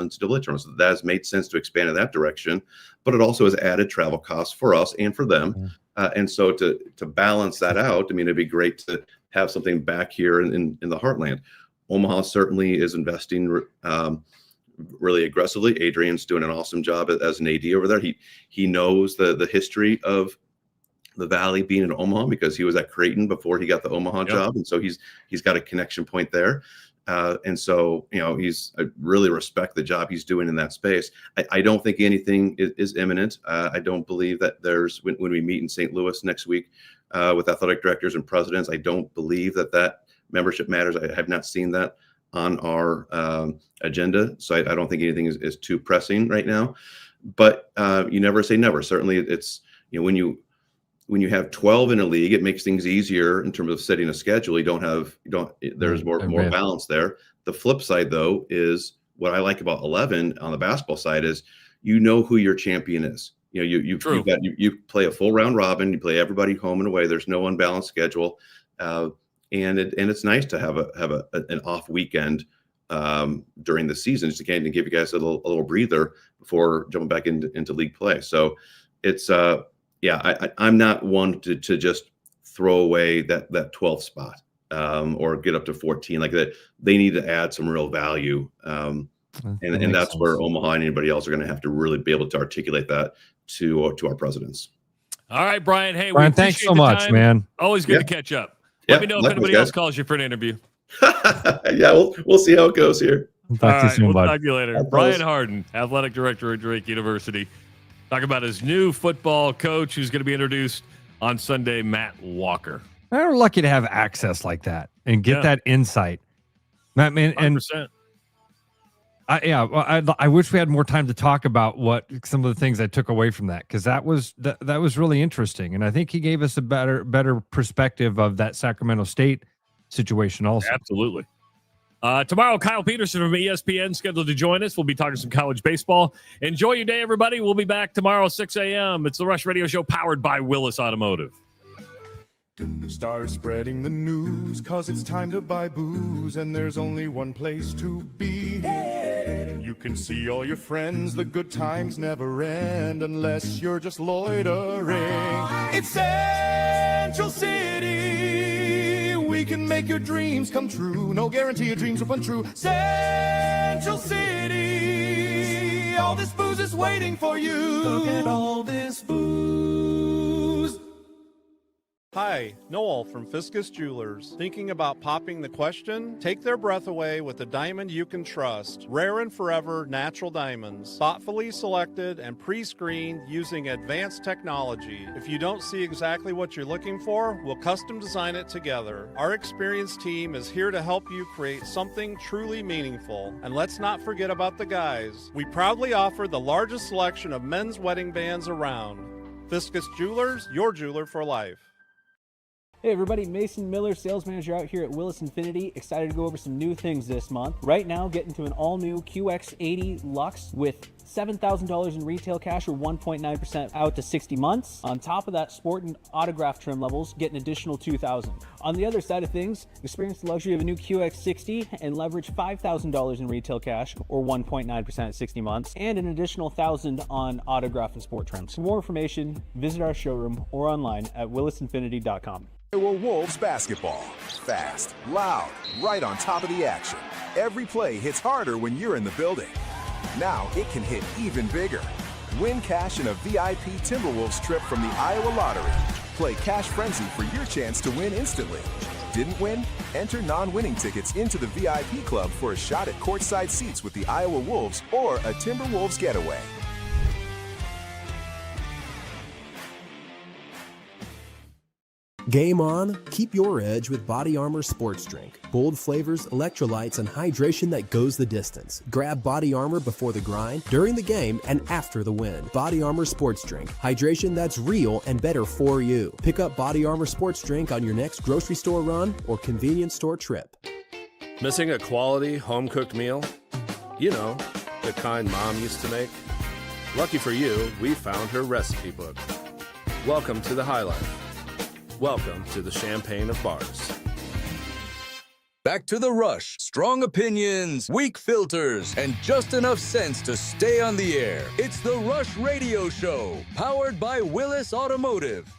tournaments. So that has made sense to expand in that direction, but it also has added travel costs for us and for them. And so to balance that out, it'd be great to have something back here in the heartland. Omaha certainly is investing really aggressively. Adrian's doing an awesome job as an AD over there. He knows the history of the Valley being in Omaha because he was at Creighton before he got the Omaha job, and so he's got a connection point there. And so, I really respect the job he's doing in that space. I don't think anything is imminent. I don't believe that when we meet in St. Louis next week with athletic directors and presidents, I don't believe that membership matters. I have not seen that on our agenda. So I don't think anything is too pressing right now, but you never say never. Certainly it's, when you have 12 in a league, it makes things easier in terms of setting a schedule. There's more balance there. The flip side, though, is what I like about 11 on the basketball side is who your champion is. You play a full round robin. You play everybody home and away. There's no unbalanced schedule, and it's nice to have an off weekend during the season just to give you guys a little breather before jumping back into league play. So it's I'm not one to just throw away that 12th spot or get up to 14 like that. They need to add some real value. And that's sense. Where Omaha and anybody else are going to have to really be able to articulate that to our presidents. All right, Brian. Hey, Brian, thanks so much, man. Always good to catch up. Let me know if anybody else calls you for an interview. We'll see how it goes here. Talk to you soon, bud. Talk to you later. Brian Hardin, athletic director at Drake University. Talk about his new football coach who's going to be introduced on Sunday, Matt Walker. We're lucky to have access like that and get that insight. Matt, man, and 100%. I wish we had more time to talk about what some of the things I took away from that, because that was really interesting, and I think he gave us a better perspective of that Sacramento State situation also. Absolutely. Tomorrow, Kyle Peterson from ESPN scheduled to join us. We'll be talking some college baseball. Enjoy your day, everybody. We'll be back tomorrow, 6 a.m. It's the Rush Radio Show powered by Willis Automotive. Start spreading the news, 'cause it's time to buy booze, and there's only one place to be. You can see all your friends, the good times never end, unless you're just loitering. It's Central City. We can make your dreams come true. No guarantee your dreams will come true. Central City. All this booze is waiting for you. Look at all this booze. Hi, Noel from Fiscus Jewelers. Thinking about popping the question? Take their breath away with a diamond you can trust. Rare and forever natural diamonds. Thoughtfully selected and pre-screened using advanced technology. If you don't see exactly what you're looking for, we'll custom design it together. Our experienced team is here to help you create something truly meaningful. And let's not forget about the guys. We proudly offer the largest selection of men's wedding bands around. Fiscus Jewelers, your jeweler for life. Hey everybody, Mason Miller, sales manager out here at Willis Infinity. Excited to go over some new things this month. Right now, get into an all-new QX80 Lux with $7,000 in retail cash or 1.9% out to 60 months. On top of that, sport and autograph trim levels get an additional $2,000. On the other side of things, experience the luxury of a new QX60 and leverage $5,000 in retail cash or 1.9% at 60 months and an additional $1,000 on autograph and sport trims. For more information, visit our showroom or online at willisinfinity.com. Iowa Wolves basketball. Fast, loud, right on top of the action. Every play hits harder when you're in the building. Now it can hit even bigger. Win cash in a VIP Timberwolves trip from the Iowa Lottery. Play Cash Frenzy for your chance to win instantly. Didn't win? Enter non-winning tickets into the VIP club for a shot at courtside seats with the Iowa Wolves or a Timberwolves getaway. Game on, keep your edge with Body Armor Sports Drink. Bold flavors, electrolytes, and hydration that goes the distance. Grab Body Armor before the grind, during the game, and after the win. Body Armor Sports Drink. Hydration that's real and better for you. Pick up Body Armor Sports Drink on your next grocery store run or convenience store trip. Missing a quality, home-cooked meal? You know, the kind Mom used to make? Lucky for you, we found her recipe book. Welcome to the High Life. Welcome to the Champagne of Bars. Back to the Rush. Strong opinions, weak filters, and just enough sense to stay on the air. It's the Rush Radio Show, powered by Willis Automotive.